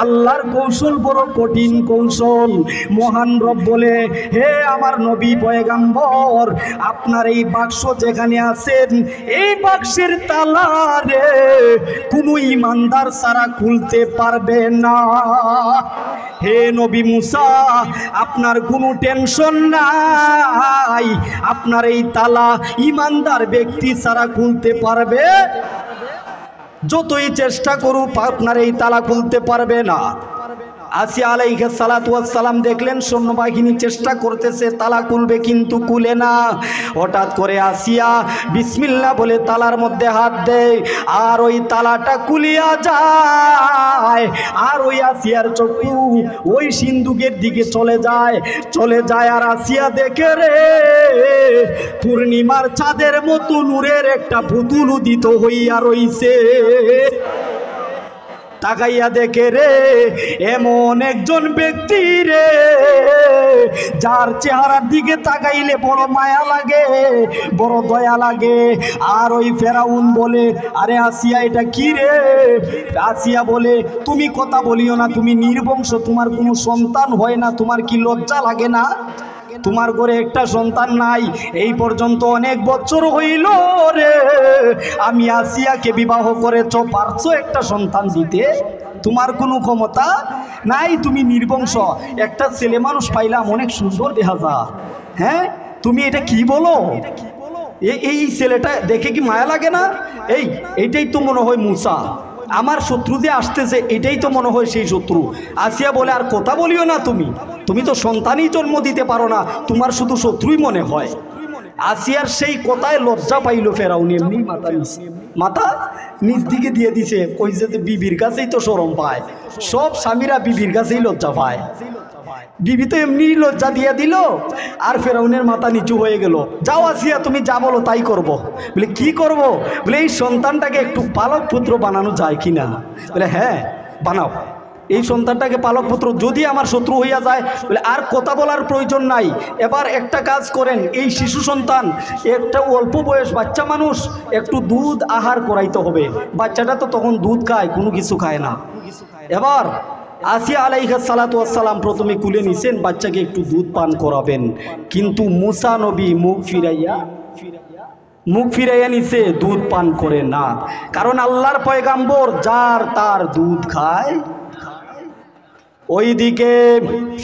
আল্লাহর কৌশল বড় কঠিন কৌশল। মহান রব বলে, হে আমার নবী পয়গাম্বর, আপনার এই বাক্স যেখানে আছেন, এই বাক্সের তালা রে কোনো ইমানদার ছাড়া খুলতে পারবে না। হে নবী মুসা, আপনার কোনো টেনশন নাই, আপনার এই তালা ইমানদার ব্যক্তি ছাড়া খুলতে পারবে, যতই চেষ্টা করুক আপনার এই তালা খুলতে পারবে না। আসিয়া আলাইহিস সালাতু ওয়াস সালাম দেখলেন সৈন্যবাহিনী চেষ্টা করতেছে, তালা খুলবে কিন্তু খুলে না। হঠাৎ করে আসিয়া বিসমিল্লাহ বলে তালার মধ্যে হাত দেয়, আর ওই তালাটা খুলিয়া যায়। আর ওই আসিয়ার চক্ষু ওই সিন্ধুকের দিকে চলে যায়, চলে যায়। আর আসিয়া দেখে রে, পূর্ণিমার চাঁদের মতো নূরের একটা পুতুল উদিত হইয়া রইছে। তাকাইয়া দেখে রে, এমন একজন ব্যক্তি রে, যার চেহারার দিকে তাকাইলে বড় মায়া লাগে, বড় দয়া লাগে। আর ওই ফেরাউন বলে, আরে আসিয়া এটা কি রে? আসিয়া বলে, তুমি কথা বলিও না, তুমি নির্বংশ, তোমার কোনো সন্তান হয় না, তোমার কি লজ্জা লাগে না? তোমার ঘরে একটা সন্তান নাই, এই পর্যন্ত অনেক বছর হইল রে, আমি আসিয়াকে বিবাহ করেছ, পারছো একটা সন্তান দিতে? তোমার কোনো ক্ষমতা নাই, তুমি নির্বংশ। একটা ছেলে মানুষ পাইলাম অনেক সুন্দর দেখা যা, হ্যাঁ তুমি এটা কি বলো? এই ছেলেটা দেখে কি মায়া লাগে না? এইটাই তো মনে হয় মুসা, আমার শত্রু যে আসতেছে, এটাই তো মনে হয় সেই শত্রু। আসিয়া বলে, আর কথা বলিও না, তুমি তো সন্তানই জন্ম দিতে পারো না, তোমার শুধু শত্রুই মনে হয়। আসিয়ার সেই কথায় লজ্জা পাইল ফেরাউন, এমনি মাথা নিচ দিকে দিয়ে দিছে। ওই যে বিবির কাছেই তো শরম পায়, সব স্বামীরা বিবির কাছেই লজ্জা পায়। বিবি তো এমনি লজ্জা দিয়ে দিল, আর ফেরাউনের মাথা নিচু হয়ে গেল। যাও আসিয়া, তুমি যা বলো তাই করব। বলে কি করব? বলে এই সন্তানটাকে একটু পালক পুত্র বানানো যায় কিনা? বলে হ্যাঁ বানাও। এই সন্তানটাকে পালক পুত্র যদি আমার শত্রু হইয়া যায় বলে আর কথা বলার প্রয়োজন নাই, এবার একটা কাজ করেন, এই শিশু সন্তান একটা অল্প বয়স বাচ্চা মানুষ, একটু দুধ আহার করাইতে হবে। বাচ্চাটা তো তখন দুধ খায়, কোনো কিছু খায় না। এবার আসিয়া আলাইহিস সালাতু ওয়াস সালাম প্রথমে কুলে নিছেন, বাচ্চাকে একটু দুধ পান করাবেন, কিন্তু মুসা নবী মুখ ফিরাইয়া নিছে, দুধ পান করে না। কারণ আল্লাহর পয়গাম্বর যার তার দুধ খায়। ওইদিকে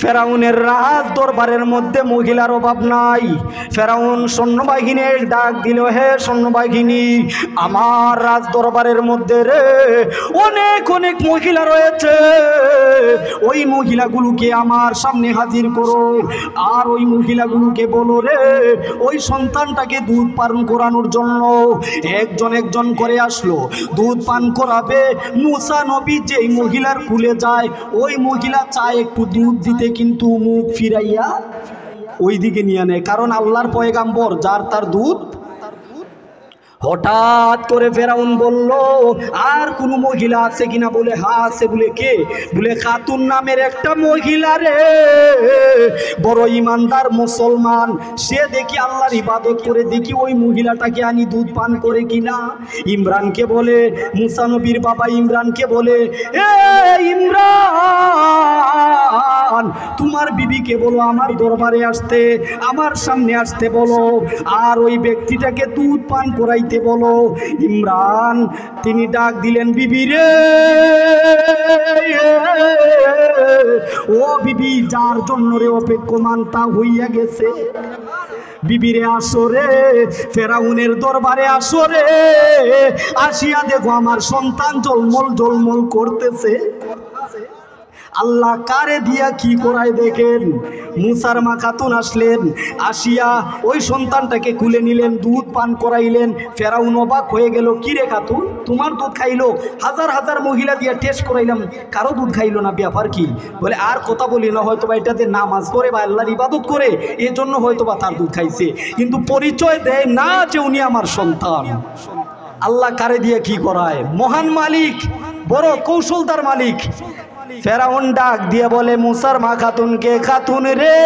ফেরাউনের রাজ দরবারের মধ্যে মহিলার অভাব নাই। ফেরাউন সৈন্যবাহিনীর ডাক দিল, হে সৈন্যবাহিনী, আমার রাজ দরবারের মধ্যে রে অনেক অনেক মহিলা রয়েছে, ওই মহিলাগুলোকে আমার সামনে হাজির করো, আর ওই মহিলাগুলোকে বলো রে ওই সন্তানটাকে দুধ পান করানোর জন্য। একজন একজন করে আসলো, দুধ পান করাবে। মুসা নবী যেই মহিলার কুলে যায়, ওই মহিলা চায় একটু দুধ দিতে, কিন্তু মুখ ফিরাইয়া ওই দিকে নিয়ে নেয়, কারণ আল্লাহর পয়গাম্বর যার তার দুধ। হঠাৎ করে ফেরাউন বলল, আর কোনো মহিলা আছে কিনা? বলে হ্যাঁ আছে। বলে কে? বলে খাতুন নামের একটা মহিলা রে, বড় ইমানদার মুসলমান, সে দেখি আল্লাহর ইবাদত করে, দেখি ওই মহিলাটাকে আনি দুধ পান করে কিনা। ইমরানকে বলে, মুসা নবীর বাবা ইমরানকে বলে, এ ইমরান, তোমার বিবিকে বলো আমার দরবারে আসতে, আমার সামনে আসতে বলো, আর ওই ব্যক্তিটাকে দুধ পান করাইতে বলো। ইমরান তিনি ডাক দিলেন, বিবি রে, ও বিবি, যার জন্য রে অপেক্ষমানতা হইয়া গেছে, বিবিরে আসো রে, ফেরাউনের দরবারে আসো রে, আসিয়া দেখো আমার সন্তান জলমল করতেছে। আল্লাহ কারে দিয়া কি করায় দেখেন। মুসার মা খাতুন আসলেন, আসিয়া ওই সন্তানটাকে কুলে নিলেন, দুধ পান করাইলেন। ফেরাউন অবাক হয়ে গেল, কি রে খাতুন, তোমার দুধ খাইলো? হাজার হাজার মহিলা দিয়া টেস্ট করাইলাম, কারো দুধ খাইলো না, ব্যাপার কি? বলে আর কথা বলি না, হয়তো বা এটাতে নামাজ পড়ে বা আল্লাহর ইবাদত করে, এজন্য হয়তো বা তার দুধ খাইছে, কিন্তু পরিচয় দেয় না যে উনি আমার সন্তান। আল্লাহ কারে দিয়ে কি করায়, মহান মালিক, বড় কৌশলদার মালিক। ফেরাউন ডাক দিয়ে বলে মুসার মা খাতুনকে, খাতুন রে,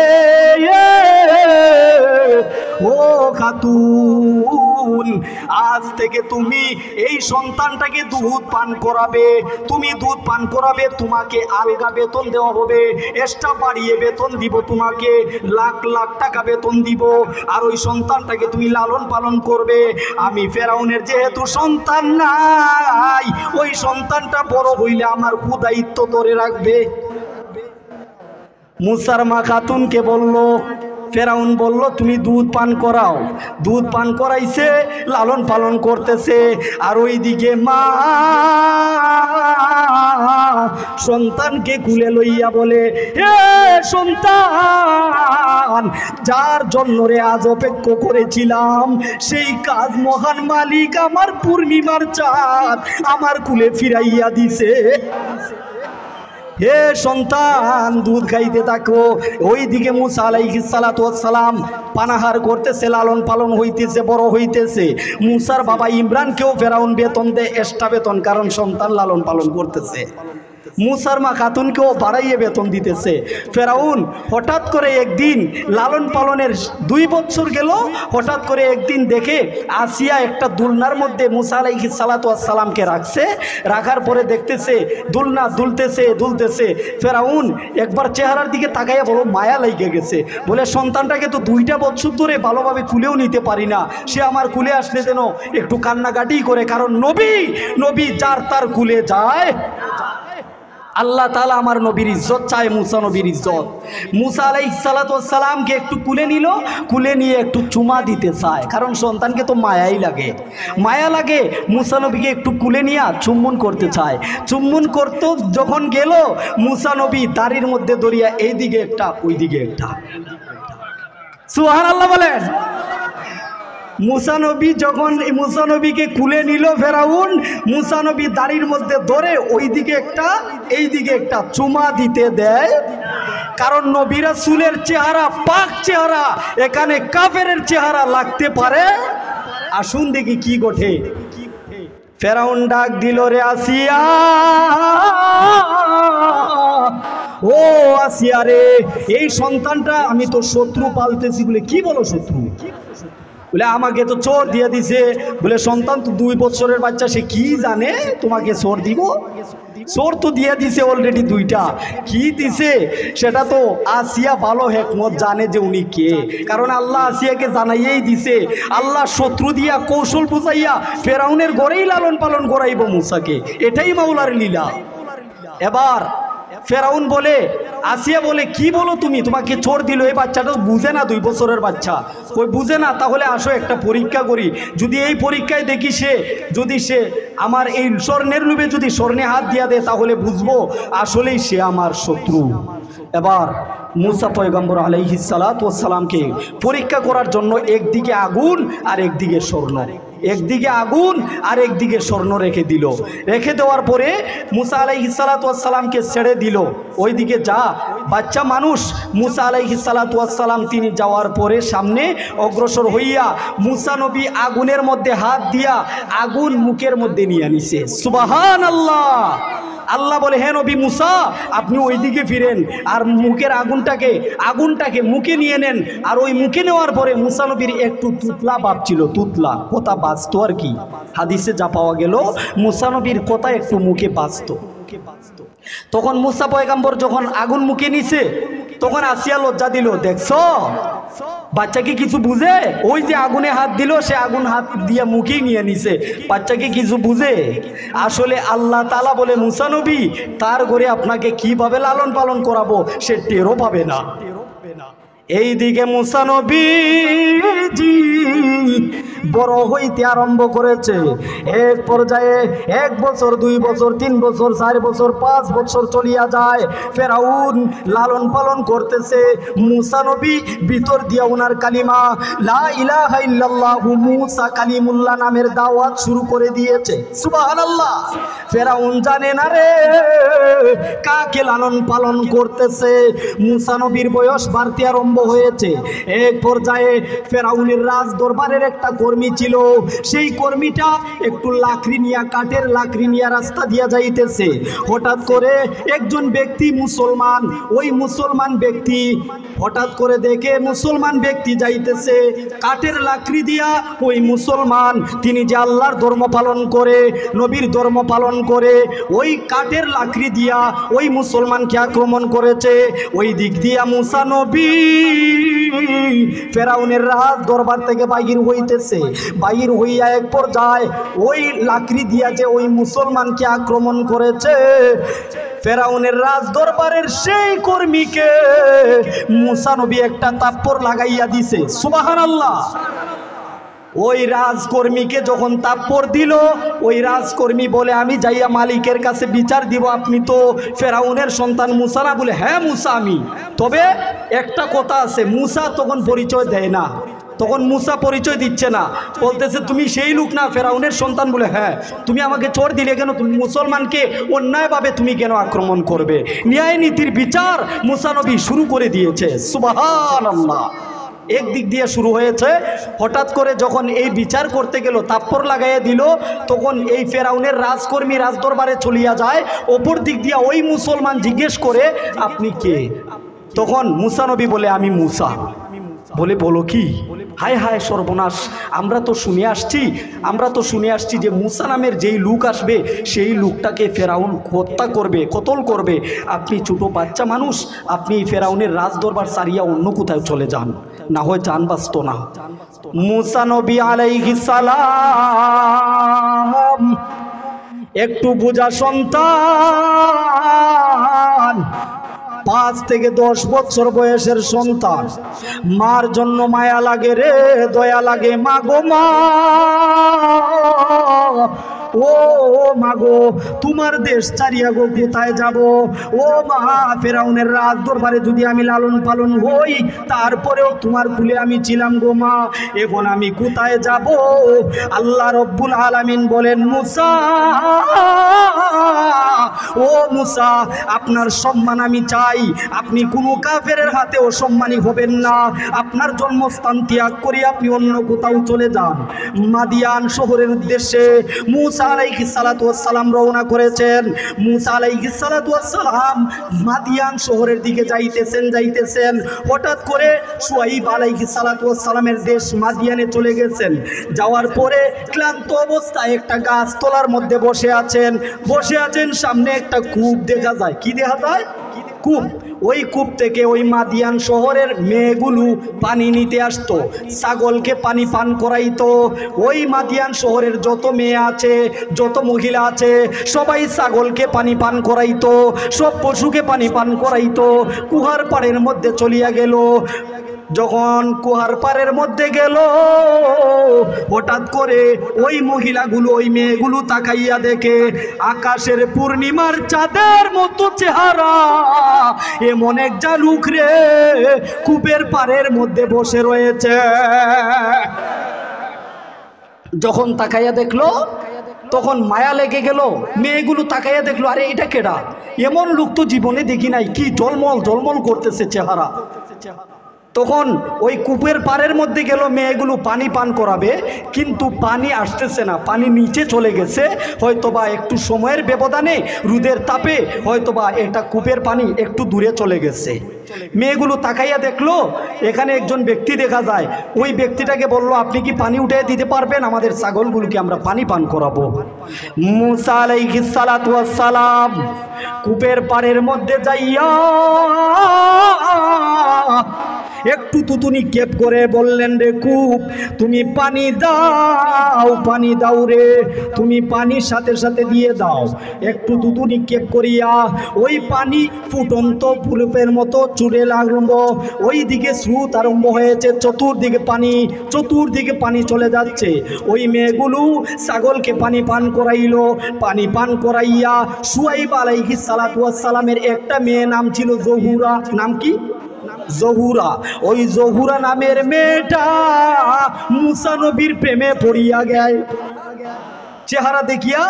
ও খাতুন, আজ থেকে তুমি এই সন্তানটাকে দুধ পান করাবে। তুমি দুধ পান করাবে, তোমাকে আলগা বেতন দেওয়া হবে, এক্সট্রা বাড়িয়ে বেতন দিব, তোমাকে লাখ লাখ টাকা বেতন দিব। আর ওই সন্তানটাকে তুমি লালন পালন করবে। আমি ফেরাউনের যেহেতু সন্তান নাই, ওই সন্তানটা বড় হইলে আমার দায়িত্ব ধরে রাখবে। মুসার মা খাতুনকে বলল, ফেরাউন বলল তুমি দুধ পান করাও। দুধ পান করাইছে, লালন পালন করতেছে। আর ওইদিকে মা সন্তানকে কুলে লইয়া বলে, হে সন্তান, যার জন্য রে আজ অপেক্ষা করেছিলাম, সেই কাজ মহান মালিক আমার পূর্ণিমার চাঁদ আমার কুলে ফিরাইয়া দিছে। হে সন্তান, দুধ খাইতে থাকো। ওইদিকে মুসা আলাইহিস সালাতু ওয়াস সালাম পানাহার করতেছে, লালন পালন হইতেছে, বড় হইতেছে। মুসার বাবা ইমরানকেও ফেরাউন বেতন দেয়, এক্সট্রা বেতন, কারণ সন্তান লালন পালন করতেছে। মুসার মা খাতুনকেও বাড়াইয়ে বেতন দিতেছে। ফেরাউন হঠাৎ করে একদিন, লালন পালনের 2 বছর গেল, হঠাৎ করে একদিন দেখে আসিয়া একটা দুলনার মধ্যে মুসা আলাইহিস সালাতু ওয়াস সালামকে রাখছে। রাখার পরে দেখতেছে দুলনা দুলতেছে। ফেরাউন একবার চেহারার দিকে তাকাইয়া বলো, মায়া লাইগে গেছে। বলে সন্তানটাকে তো 2টা বছর ধরে ভালোভাবে কুলেও নিতে পারি না, সে আমার কুলে আসলে যেন একটু কান্নাকাটি করে, কারণ নবী যার তার কুলে যায়। আল্লাহ তাআলা আমার নবীর ইজ্জত চায়, মুসা নবীর ইজ্জত। মুসা আলাইহিস সালাতু ওয়াস সালামকে একটু কুলে নিল, কুলে নিয়ে একটু চুমা দিতে চায়, কারণ সন্তানকে তো মায়া লাগে। মুসা নবীকে একটু কুলে নিয়ে চুম্বন করতে চায়। চুম্বন করতে যখন গেল, মুসা নবী দাড়ির মধ্যে দড়িয়া এইদিকে একটা ওইদিকে একটা। সুবহানাল্লাহ বলেন। মুসা নবী যখন মুসা নবীকে কুলে নিল ফেরাউন, মুসা নবী দাড়ির মধ্যে ধরে ওইদিকে একটা এইদিকে একটা চুমা দিতে দেয়, কারণ নবী রাসূলের চেহারা পাক চেহারা, এখানে কাফেরের চেহারা লাগতে পারে। আসুন দেখি কি ঘটে। ফেরাউন ডাক দিল, রে আসিয়া, ও আসিয়া রে, এই সন্তানটা আমি তো শত্রু পালতেছি। বলে কি বলো শত্রু? বলে আমাকে তো চোর দিয়ে দিছে। বলে সন্তান তো 2 বছরের বাচ্চা, সে কি জানে তোমাকে চোর দিব? চোর তো দিয়ে দিছে অলরেডি 2টা। কি দিছে সেটা তো আসিয়া ভালো হেকমত জানে যে উনি কে, কারণ আল্লাহ আসিয়াকে জানাইয়েই দিছে। আল্লাহ শত্রু দিয়া কৌশল বুঝাইয়া ফেরাউনের ঘরেই লালন পালন করাইব মুসাকে, এটাই মাওলার লীলা। এবার ফেরাউন বলে, আসিয়া বলে কি বলো তুমি, তোমাকে চোর দিল? এই বাচ্চাটা বুঝে না, 2 বছরের বাচ্চা, কই বুঝে না? তাহলে আসো একটা পরীক্ষা করি, যদি এই পরীক্ষায় দেখি যদি সে আমার এই স্বর্ণের লোভে যদি স্বর্ণে হাত দিয়া দেয় তাহলে বুঝবো আসলেই সে আমার শত্রু। এবার মুসা পয়গম্বর আলাইহিস সালাতু ওয়াস সালামকে পরীক্ষা করার জন্য একদিকে আগুন আর একদিকে স্বর্ণ, একদিকে আগুন আর একদিকে স্বর্ণ রেখে দিল। রেখে দেওয়ার পরে মুসা আলাইহিস সালাতু ওয়াস সালামকে ছেড়ে দিল, ওইদিকে যা বাচ্চা মানুষ। মুসা আলাইহিস সালাতু ওয়াস সালাম তিনি যাওয়ার পরে সামনে অগ্রসর হইয়া মুসা নবী আগুনের মধ্যে হাত দিয়া আগুন মুখের মধ্যে নিয়ে নিছে। সুবহানাল্লাহ। আল্লাহ বলে, হে নবী মুসা, আপনি ওইদিকে ফিরেন আর মুখের আগুনটাকে মুখে নিয়ে নেন। আর ওই মুখে নেওয়ার পরে মুসা নবীর একটু তুতলা ভাব ছিল, তুতলা কথা বাঁচতো আর কি। হাদিসে যা পাওয়া গেল মুসা নবীর কথা একটু মুখে বাঁচতো। তখন মুসা পয়গম্বর যখন আগুন মুখে নিছে তখন আসিয়া লজ্জা দিল, দেখছো বাচ্চা কি কিছু বুঝে? ওই যে আগুনে হাত দিল, সে আগুন হাত দিয়ে মুখেই নিয়ে নিছে, বাচ্চা কি কিছু বুঝে? আসলে আল্লাহ তাআলা বলে, মুসা নবী তার ঘরে আপনাকে কিভাবে লালন পালন করাবো সে টেরও পাবে না। এইদিকে মুসা নবীজি বড় হইতে আরম্ভ করেছে। এক পর্যায়ে 1 বছর, 2 বছর, 3 বছর, 4 বছর, 5 বছর চলিয়া যায়। ফেরাউন লালন পালন করতেছে। মুসা নবী ভিতর দিয়া উনার কালিমা লা ইলাহা ইল্লাল্লাহু মুসা কালিমুল্লাহ নামের দাওয়াত শুরু করে দিয়েছে। সুবহানাল্লাহ। ফেরাউন জানে না রে কাকে লালন পালন করতেছে। মুসা নবীর বয়স বাড়তে আরম্ভ হয়েছে। এক পর্যায়ে ফেরাউনের রাজ দরবারের একটা কর্মী ছিল, সেই কর্মীটা একটু লাকড়ি নিয়া, কাঠের লাকড়ি নিয়া রাস্তা দিয়া যাইতেছে। হঠাৎ করে একজন ব্যক্তি মুসলমান, ওই মুসলমান ব্যক্তি হঠাৎ করে দেখে মুসলমান ব্যক্তি যাইতেছে কাঠের লাকড়ি দিয়া। ওই মুসলমান তিনি যে আল্লাহর ধর্ম পালন করে, নবীর ধর্ম পালন করে, ওই কাঠের লাকড়ি দিয়া ওই মুসলমানকে আক্রমণ করেছে। ওই দিক দিয়া মুসা নবী ফেরাউনের রাজ দরবার থেকে বাহির হইতেছে। বাহির হইয়া এক পর্যায়ে ওই লাকড়ি দিয়া যে ওই মুসলমানকে আক্রমণ করেছে, ফেরাউনের রাজ দরবারের সেই কর্মীকে মুসা নবী একটা তাপ্পর লাগাইয়া দিছে। সুবহানাল্লাহ। ওই রাজকর্মীকে যখন তাপ্পড় দিল, ওই রাজকর্মী বলে, আমি যাইয়া মালিকের কাছে বিচার দিব, আপনি তো ফেরাউনের সন্তান মুসা না? বলে, হ্যাঁ মুসা আমি। তবে একটা কথা আছে, মুসা তখন পরিচয় দেয় না, তখন মুসা পরিচয় দিচ্ছে না, বলতেছে তুমি সেই লোক না ফেরাউনের সন্তান? বলে, হ্যাঁ। তুমি আমাকে চোর দিলে কেন? তুমি মুসলমানকে অন্যায়ভাবে তুমি কেন আক্রমণ করবে? ন্যায় নীতির বিচার মুসা নবী শুরু করে দিয়েছে। সুবহানাল্লাহ। একদিক দিয়ে শুরু হয়েছে, হঠাৎ করে যখন এই বিচার করতে গেল, তাপ্পড় লাগাইয়া দিল, তখন এই ফেরাউনের রাজকর্মী রাজদরবারে চলিয়া যায়। অপর দিক দিয়ে ওই মুসলমান জিজ্ঞেস করে, আপনি কে? তখন মুসা নবী বলে, আমি মুসা। বলে, বলো কি? হায় হায় সর্বনাশ, আমরা তো শুনে আসছি যে মুসা নামের যেই লোক আসবে সেই লোকটাকে ফেরাউন হত্যা করবে, কতল করবে। আপনি ছোট বাচ্চা মানুষ, আপনি ফেরাউনের রাজদরবার সারিয়া অন্য কোথাও চলে যান, না হয় জান বাঁচত না। মুসা নবী আলাইহিস সালাম একটু বোঝা সন্তান, 5 থেকে 10 বছর বয়সের সন্তান। মার জন্য মায়া লাগে রে, দয়া লাগে। মা গো মা, ও মাগো তোমার দেশ ছাড়িয়া গো কোথায় যাব? ও মা, ফেরাউনের রাজ দরবারে যদি আমি লালন পালন হই, তারপরেও তোমার কুলে আমি ছিলাম গো মা, এখন আমি কোথায় যাব? আল্লাহ রব্বুল আলামিন বলেন, মুসা, ও মুসা, আপনার সম্মান আমি চাই, আপনি কোনো কাফেরের হাতে অসম্মানী হবেন না। আপনার জন্মস্থান ত্যাগ করে আপনি অন্য কোথাও চলে যান। মাদিয়ান শহরের উদ্দেশ্যে মুসা মুসা আলাইহিস সালাতু ওয়াস সালাম রওনা করেছেন। মুসা আলাইহিস সালাতু ওয়াস সালাম মাদিয়ান শহরের দিকে যাইতেছেন। হঠাৎ করে শুআইব আলাইহিস সালাতু ওয়াস সালামের দেশ মাদিয়ানে চলে গেছেন। যাওয়ার পরে ক্লান্ত অবস্থায় একটা গাছ তলার মধ্যে বসে আছেন। সামনে একটা কূপ দেখা যায়। কি দেখা যায়? কূপ। ওই কূপ থেকে ওই মাদিয়ান শহরের মেয়েগুলো পানি নিতে আসতো, ছাগলকে পানি পান করাইতো। ওই মাদিয়ান শহরের যত মেয়ে আছে, যত মহিলা আছে, সবাই ছাগলকে পানি পান করাইতো, সব পশুকে পানি পান করাইতো। কুহার পাড়ের মধ্যে চলিয়া গেল। যখন কুহার পাড়ের মধ্যে গেল, হঠাৎ করে ওই মহিলাগুলো, ওই মেয়েগুলো তাকাইয়া দেখে আকাশের পূর্ণিমার চাঁদের মতো চেহারা এমন এক জালুক রে কূপের পাড়ের মধ্যে বসে রয়েছে। যখন তাকাইয়া দেখলো তখন মায়া লেগে গেল। মেয়েগুলো তাকাইয়া দেখলো, আরে এটা কেডা? এমন লোক তো জীবনে দেখি নাই, কি জলমল করতেছে চেহারা। তখন ওই কূপের পাড়ের মধ্যে গেল, মেয়েগুলো পানি পান করাবে, কিন্তু পানি আসতেছে না, পানি নিচে চলে গেছে। হয়তোবা একটু সময়ের ব্যবধানে, রোদের তাপে হয়তোবা এটা কূপের পানি একটু দূরে চলে গেছে। মেয়েগুলো তাকাইয়া দেখলো এখানে একজন ব্যক্তি দেখা যায়। ওই ব্যক্তিটাকে বলল, আপনি কি পানি উঠে দিতে পারবেন? আমাদের ছাগলগুলোকে আমরা পানি পান করাবো। মুসা আলাইহিস সালাতু ওয়াস সালাম কূপের পাড়ের মধ্যে যাইয়া একটু তুতুনি কেপ করে বললেন, রে কূপ, তুমি পানি দাও রে, তুমি পানির সাথে সাথে দিয়ে দাও। একটু তুতুনি কেপ করিয়া ওই পানি ফুটন্ত ফুলপের মতো চুড়ে লাগলো। ওই দিকে স্রোত আরম্ভ হয়েছে, চতুর্দিকে পানি চলে যাচ্ছে। ওই মেয়েগুলো ছাগলকে পানি পান করাইলো। পানি পান করাইয়া শুআইব আলাইহিস সালাতু ওয়াস সালামের একটা মেয়ে নাম ছিল জহুরা। নাম কি? জহুরা। ওই জহুরা নামের মেয়েটা মুসা নবীর প্রেমে পড়িয়া গেল। চেহারা দেখিয়া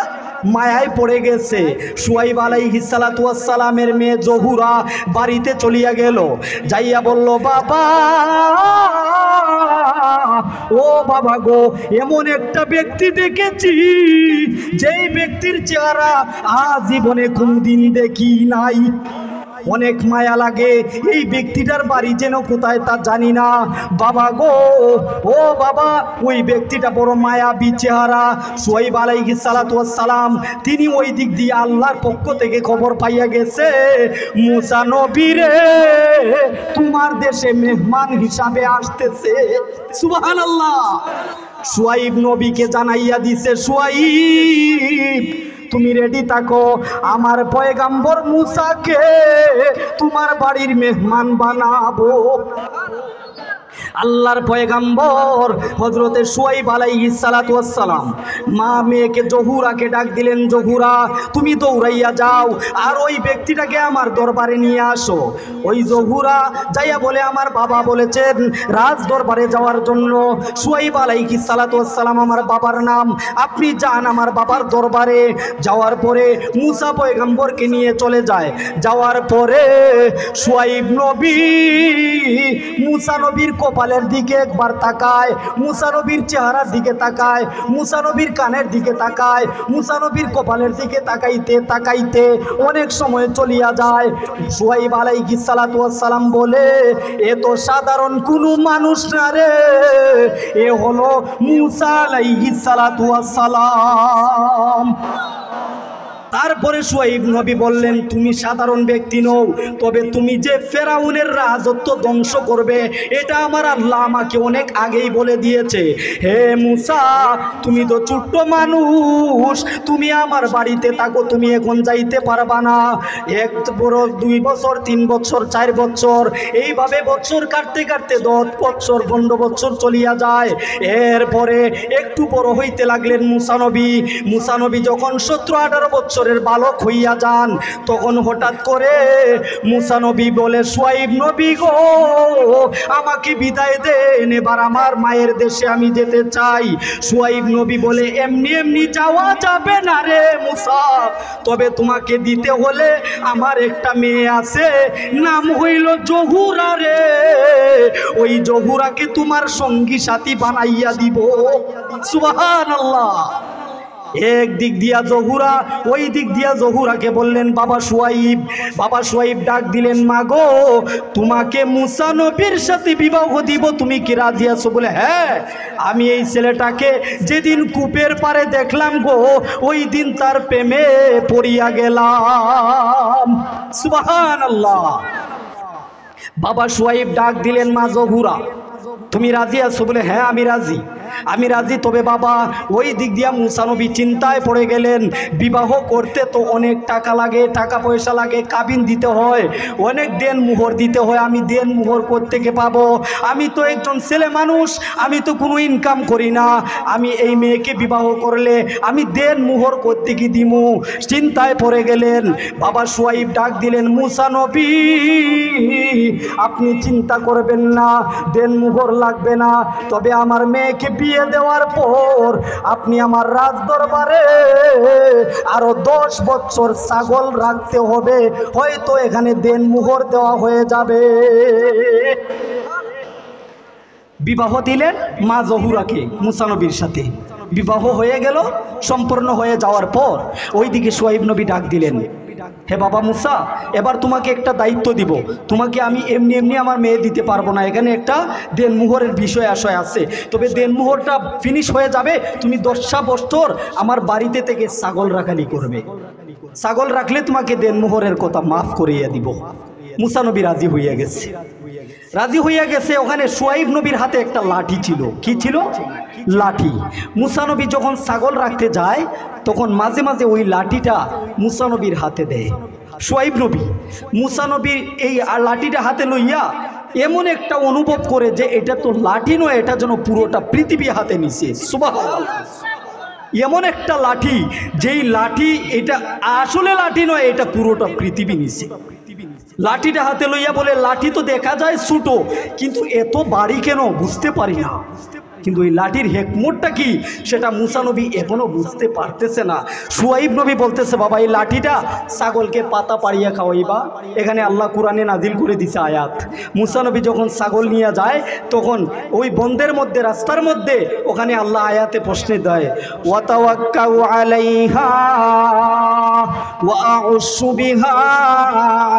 মায়ায় পড়ে গেছে। শুআইব আলাইহিস সালাতু ওয়াস সালামের মেয়ে জহুরা বাড়িতে চলিয়া গেল। যাইয়া বলল, বাবা, ও বাবা গো, এমন একটা ব্যক্তি দেখেছি, যেই ব্যক্তির চেহারা আজীবনে কোনদিন দেখি নাই। অনেক মায়া লাগে। এই ব্যক্তিটার বাড়ি যেন কোথায় তা জানি না। বাবা গো, ও বাবা, ওই ব্যক্তিটা বড় মায়াবী চেহারা। শুআইব আলাইহিস সালাতু ওয়াস সালাম তিনি ওই দিক দিয়ে আল্লাহর পক্ষ থেকে খবর পাইয়া গেছে, মুসা নবী রে তোমার দেশে মেহমান হিসাবে আসতেছে। সুবহানাল্লাহ। শুআইব নবীকে জানাইয়া দিছে, শুআইব তুমি রেডি থাকো, আমার পয়গাম্বর মুসাকে তোমার বাড়ির মেহমান বানাবো। আল্লাহর পয়গাম্বর হযরতে শুআইব আলাইহিস সালাতু ওয়াস সালাম মা মেয়েকে জহুরাকে ডাক দিলেন, জহুরা তুমি দৌড়াইয়া যাও আর ওই ব্যক্তিটাকে আমার দরবারে নিয়ে আসো। ওই জহুরা যাইয়া বলে, আমার বাবা বলেছেন রাজ দরবারে যাওয়ার জন্য। শুআইব আলাইহিস সালাতু ওয়াস সালাম আমার বাবার নাম, আপনি যান আমার বাবার দরবারে। যাওয়ার পরে মুসা পয়গাম্বরকে নিয়ে চলে যায়। যাওয়ার পরে শুআইব নবী মুসা নবীর কপালের দিকে একবার তাকায়, মুসা নবীর চেহারার দিকে তাকায়, মুসা নবীর কানের দিকে তাকায়, মুসা নবীর কপালের দিকে তাকাইতে তাকাইতে অনেক সময় চলিয়া যায়। শুআইব আলাইহিস সালাতু ওয়াস সালাম বলে, এ তো সাধারণ কোনো মানুষ না রে, এ হলো মুসা আলাইহিস সালাতু ওয়াস সালাম। তারপরে শুআইব নবী বললেন, তুমি সাধারণ ব্যক্তি নও, তবে তুমি যে ফেরাউনের রাজত্ব ধ্বংস করবে এটা আমার আল্লাহ আমাকে অনেক আগেই বলে দিয়েছে। হে মুসা, তুমি তো ছোট্ট মানুষ, তুমি আমার বাড়িতে থাকো, তুমি এখন যাইতে পারবা না। 1 বছর 2 বছর 3 বছর 4 বছর এইভাবে বছর কাটতে কাটতে 10 বছর 15 বছর চলিয়া যায়। এরপরে একটু বড় হইতে লাগলেন মুসা নবী। মুসা নবী যখন 17-18 বছর বালক হইয়া যান, তখন হঠাৎ করে মুসা নবী বলে, শুআইব নবী গো আমাকে বিদায় দেন, এবার আমার মায়ের দেশে আমি যেতে চাই। শুআইব নবী বলে, এমনি এমনি যাওয়া যাবে না রে মুসা, তবে তোমাকে দিতে হলে আমার একটা মেয়ে আছে, নাম হইল জহুরা রে, ওই জহুরাকে তোমার সঙ্গী সাথী বানাইয়া দিব। সুবহানাল্লাহ। এক দিক দিয়া জহুরা, ওই দিক দিয়া জহুরাকে বললেন বাবা শুয়াইব। বাবা শুয়াইব ডাক দিলেন, মা গো, তোমাকে মুসা নবীর সাথে বিবাহ দিব, তুমি কি রাজি আছো? বলে হ্যাঁ, আমি এই ছেলেটাকে যেদিন কূপের পারে দেখলাম গো, ওই দিন তার প্রেমে পড়িয়া গেলাম। সুবহানাল্লাহ। বাবা শুয়াইব ডাক দিলেন, মা জহুরা, তুমি রাজি আছো? বলে হ্যাঁ, আমি রাজি, আমি রাজি। তবে বাবা, ওই দিক দিয়া মুসা নবী চিন্তায় পড়ে গেলেন। বিবাহ করতে তো অনেক টাকা লাগে, টাকা পয়সা লাগে, কাবিন দিতে হয়, অনেক দেন মোহর দিতে হয়। আমি দেন মোহর কোত্থেকে পাবো? আমি তো একজন ছেলে মানুষ, আমি তো কোনো ইনকাম করি না। আমি এই মেয়েকে বিবাহ করলে আমি দেন মোহর কোত্থেকে দিমু? চিন্তায় পড়ে গেলেন। বাবা শুয়াইব ডাক দিলেন, মুসা নবী, আপনি চিন্তা করবেন না, দেন মোহর লাগবে না। তবে আমার মেয়েকে বিয়ে দেওয়ার পর আপনি আমার রাজ দরবারে আরো 10 বছর ছাগল রাখতে হবে, হয়তো এখানে দেন মোহর দেওয়া হয়ে যাবে। বিবাহ দিলেন মা জহুরাকে মুসা নবীর সাথে। বিবাহ হয়ে গেল। সম্পূর্ণ হয়ে যাওয়ার পর ওইদিকে শুয়াইব নবী ডাক দিলেন, হে বাবা মুসা, এবার তোমাকে একটা দায়িত্ব দিব। তোমাকে আমি এমনি এমনি আমার মেয়ে দিতে পারবো না, এখানে একটা দেনমোহরের বিষয় আশয় আছে। তবে দেনমোহরটা ফিনিশ হয়ে যাবে, তুমি 10 বছর আমার বাড়িতে থেকে ছাগল রাখালি করবে। ছাগল রাখলে তোমাকে দেনমোহরের কথা মাফ করিয়ে দিব। মুসা নবী রাজি হইয়া গেছে। রাজি হইয়া গেছে। ওখানে শুয়াইব নবীর হাতে একটা লাঠি ছিল। কি ছিল? লাঠি। মুসা নবী যখন ছাগল রাখতে যায়, তখন মাঝে মাঝে ওই লাঠিটা মুসা নবীর হাতে দেয়। শুয়াইব নবী মুসা নবীর এই লাঠিটা হাতে লইয়া এমন একটা অনুভব করে যে এটা তো লাঠি নয়, এটা যেন পুরোটা পৃথিবী হাতে নিছে। সুবহানাল্লাহ। এমন একটা লাঠি, যেই লাঠি এটা আসলে লাঠি নয়, এটা পুরোটা পৃথিবী নিছে। লাঠিটা হাতে লইয়া বলে, লাঠি তো দেখা যায় ছোট, কিন্তু এত বাড়ি কেন বুঝতে পারি না। কিন্তু এই লাঠির হেকমতটা কি সেটা মুসা নবী এখনো বুঝতে পারতেছে না। শুয়াইব নবী বলতেছে, বাবা এই লাঠিটা ছাগলকে পাতা পাড়িয়া খাওয়াইবা। এখানে আল্লাহ কোরআনে নাজিল করে দিছে আয়াত। মুসা নবী যখন ছাগল নিয়ে যায়, তখন ওই বন্দের মধ্যে, রাস্তার মধ্যে, ওখানে আল্লাহ আয়াতে প্রশ্নে দেয়, ওয়াতাওয়াক্কাউ আলাইহা ওয়া আউসু বিহা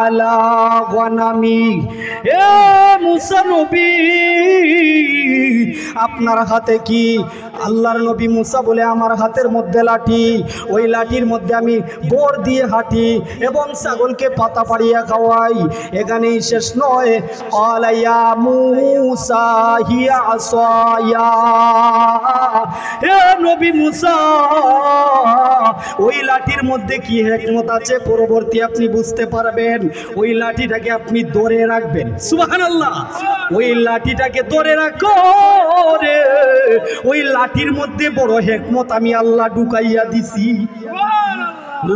আলা গনামি। এ মুসা নবী, আপনার হাতে কি? আল্লাহর নবী মুসা বলে, আমার হাতের মধ্যে লাঠি, ওই লাঠির মধ্যে আমি বোর দিয়ে হাঁটি এবং ছাগলকে পাতা পাড়িয়া খাওয়াই। এখানেই শেষ নয়, আলাইয়া মুসা হিয়া আসায়া। হে নবী মুসা, ওই লাঠির মধ্যে কি হিকমত আছে পরবর্তী আপনি বুঝতে পারবেন। ওই লাঠিটাকে আপনি ধরে রাখবেন। সুবহানাল্লাহ। ওই লাঠিটাকে ধরে রাখো রে, ওই লাঠির মধ্যে বড় হিকমত আমি আল্লাহ ঢুকাইয়া দিছি।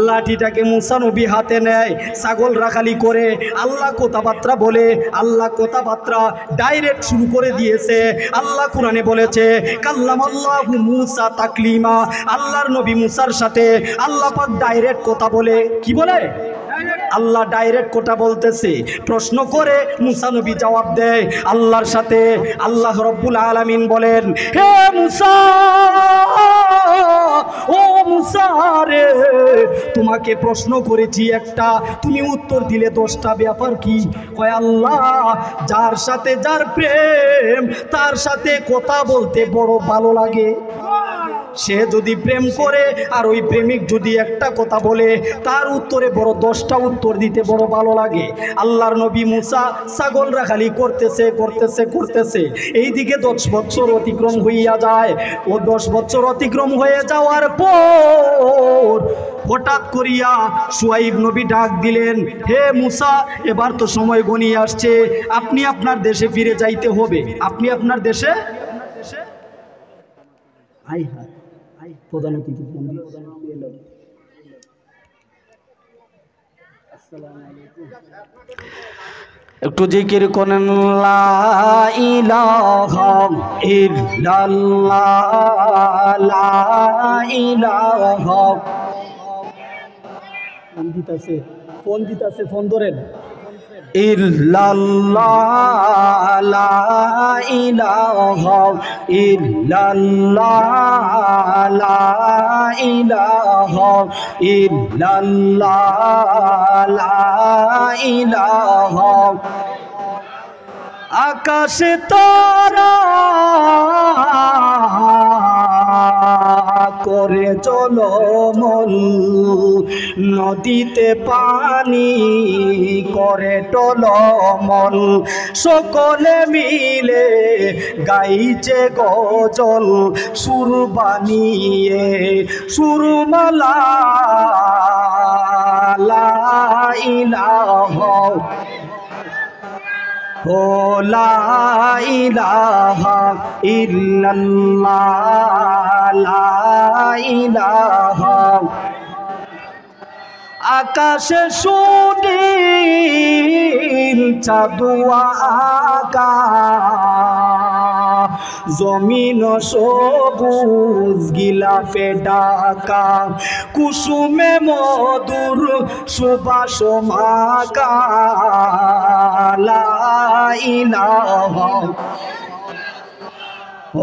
লাঠিটাকে মুসা নবী হাতে নেয়, ছাগল রাখালি করে, আল্লাহ কথাবার্তা বলে। আল্লাহ কথাবার্তা ডাইরেক্ট শুরু করে দিয়েছে। আল্লাহ কোরআনে বলেছে, কাল্লামাল্লাহু মুসা তাকলিমা। আল্লাহর নবী মুসার সাথে আল্লাহ পাক ডাইরেক্ট কথা বলে। কি বলে? আল্লাহ ডাইরেক্ট কথা বলতেছে। প্রশ্ন করে মুসা নবী জবাব দেয় আল্লাহর সাথে। আল্লাহ রব্বুল আলামিন বলেন, হে মুসা, ও মুসা রে, তোমাকে প্রশ্ন করেছি একটা, তুমি উত্তর দিলে 10টা। ব্যাপার কি? কয় আল্লাহ, যার সাথে যার প্রেম, তার সাথে কথা বলতে বড় ভালো লাগে। সে যদি প্রেম করে আর ওই প্রেমিক যদি একটা কথা বলে, তার উত্তরে বড় 10টা উত্তর দিতে বড় ভালো লাগে। আল্লাহর নবী মুসা ছাগল রাখালি করতেছে করতেছে করতেছে, এইদিকে 10 বছর অতিক্রম হইয়া যায়। ও 10 বছর অতিক্রম হয়ে যাওয়ার পর হঠাৎ করিয়া শুয়াইব নবী ডাক দিলেন, হে মুসা, এবার তো সময় গনিয়ে আসছে, আপনি আপনার দেশে ফিরে যাইতে হবে। আপনি আপনার দেশে প্রধান অতিথি একটু জিকির করেন, লা ইলাহা ইল্লাল্লাহ, লা ইলাহা। ফোন দিতেছে, ফোন ধরেন। ইল্লাল্লাহ লা ইলাহা ইল্লাল্লাহ লা ইলাহা ইল্লাল্লাহ লা ইলাহা আকাশে তারা করে চলমল, নদীতে পানি করে টলমল, সকলে মিলে গাইছে গজল, সুর বানিয়ে সুরমালা লা ইলাহা ও লা ইলাহা ইল্লাল্লাহ লা ইলাহা আকাশে সুনীল চাঁদুয়া আকা, জমিন সবুজ গিলাফে ঢাকা, কুসুমে মধুর সুবাস মাকা লা ইলাহা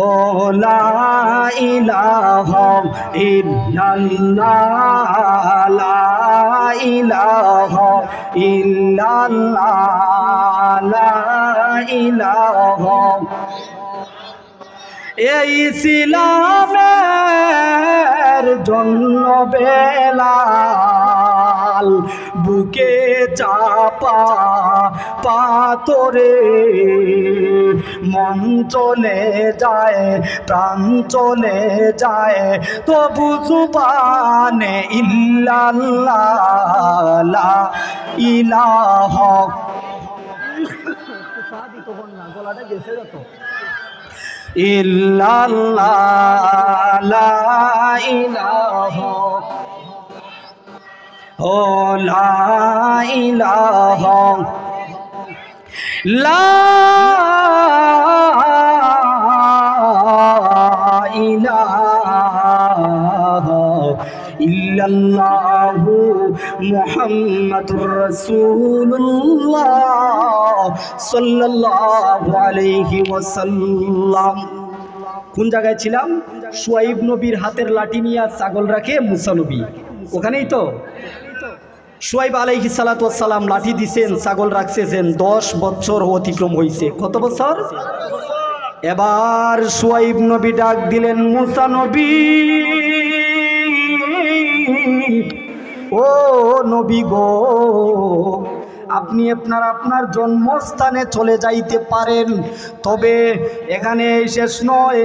ও লা ইলাহা ইল্লাল্লাহ লা ইলাহা ইল্লাল্লাহ লা ইলাহা এই ইসলামের জন্য বেলাল বুকে চাপা পাথরে, মন চলে যায় প্রাণ চলে যায় তবু জুবানে ইল্লাল্লাহ লা ইলাহা ইল্লাল্লাহ লা ইলাহা ও লা ইলাহা লা ইলাহা ইল্লাল্লাহু মুহাম্মাদুর রাসূলুল্লাহ সাল্লাল্লাহু আলাইহি ওয়াসাল্লাম। কোন জায়গায় ছিলাম? শুয়াইব নবীর হাতের লাঠি নিয়ে ছাগল রাখে মুসা নবী, ওখানেই তো। শুয়াইব আলাইহিস সালাতু ওয়াস সালাম লাঠি দিছেন, ছাগল রাখছেন, 10 বছর অতিক্রম হয়েছে। কত বছর? এবার শুয়াইব নবী ডাক দিলেন, মুসা নবী, ও নবী গো, আপনি আপনার জন্মস্থানে চলে যাইতে পারেন, তবে এখানে শেষ নয়।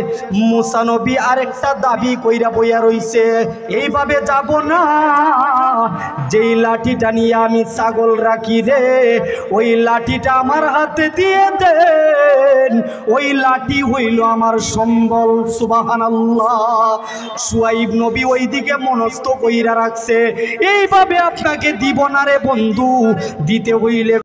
মুসা নবী আরেকটা দাবি কইরা বইয়া রইছে, এইভাবে যাব না, যেই লাঠিটা নিয়ে আমি ছাগল রাখি রে, ওই লাঠিটা আমার হাতে দিয়ে দেন, ওই লাঠি হইল আমার সম্বল। সুবহানাল্লাহ। শুয়াইব নবী ওইদিকে মনস্থ কইরা রাখছে, এইভাবে আপনাকে দিব না রে বন্ধু, দিতে হইলে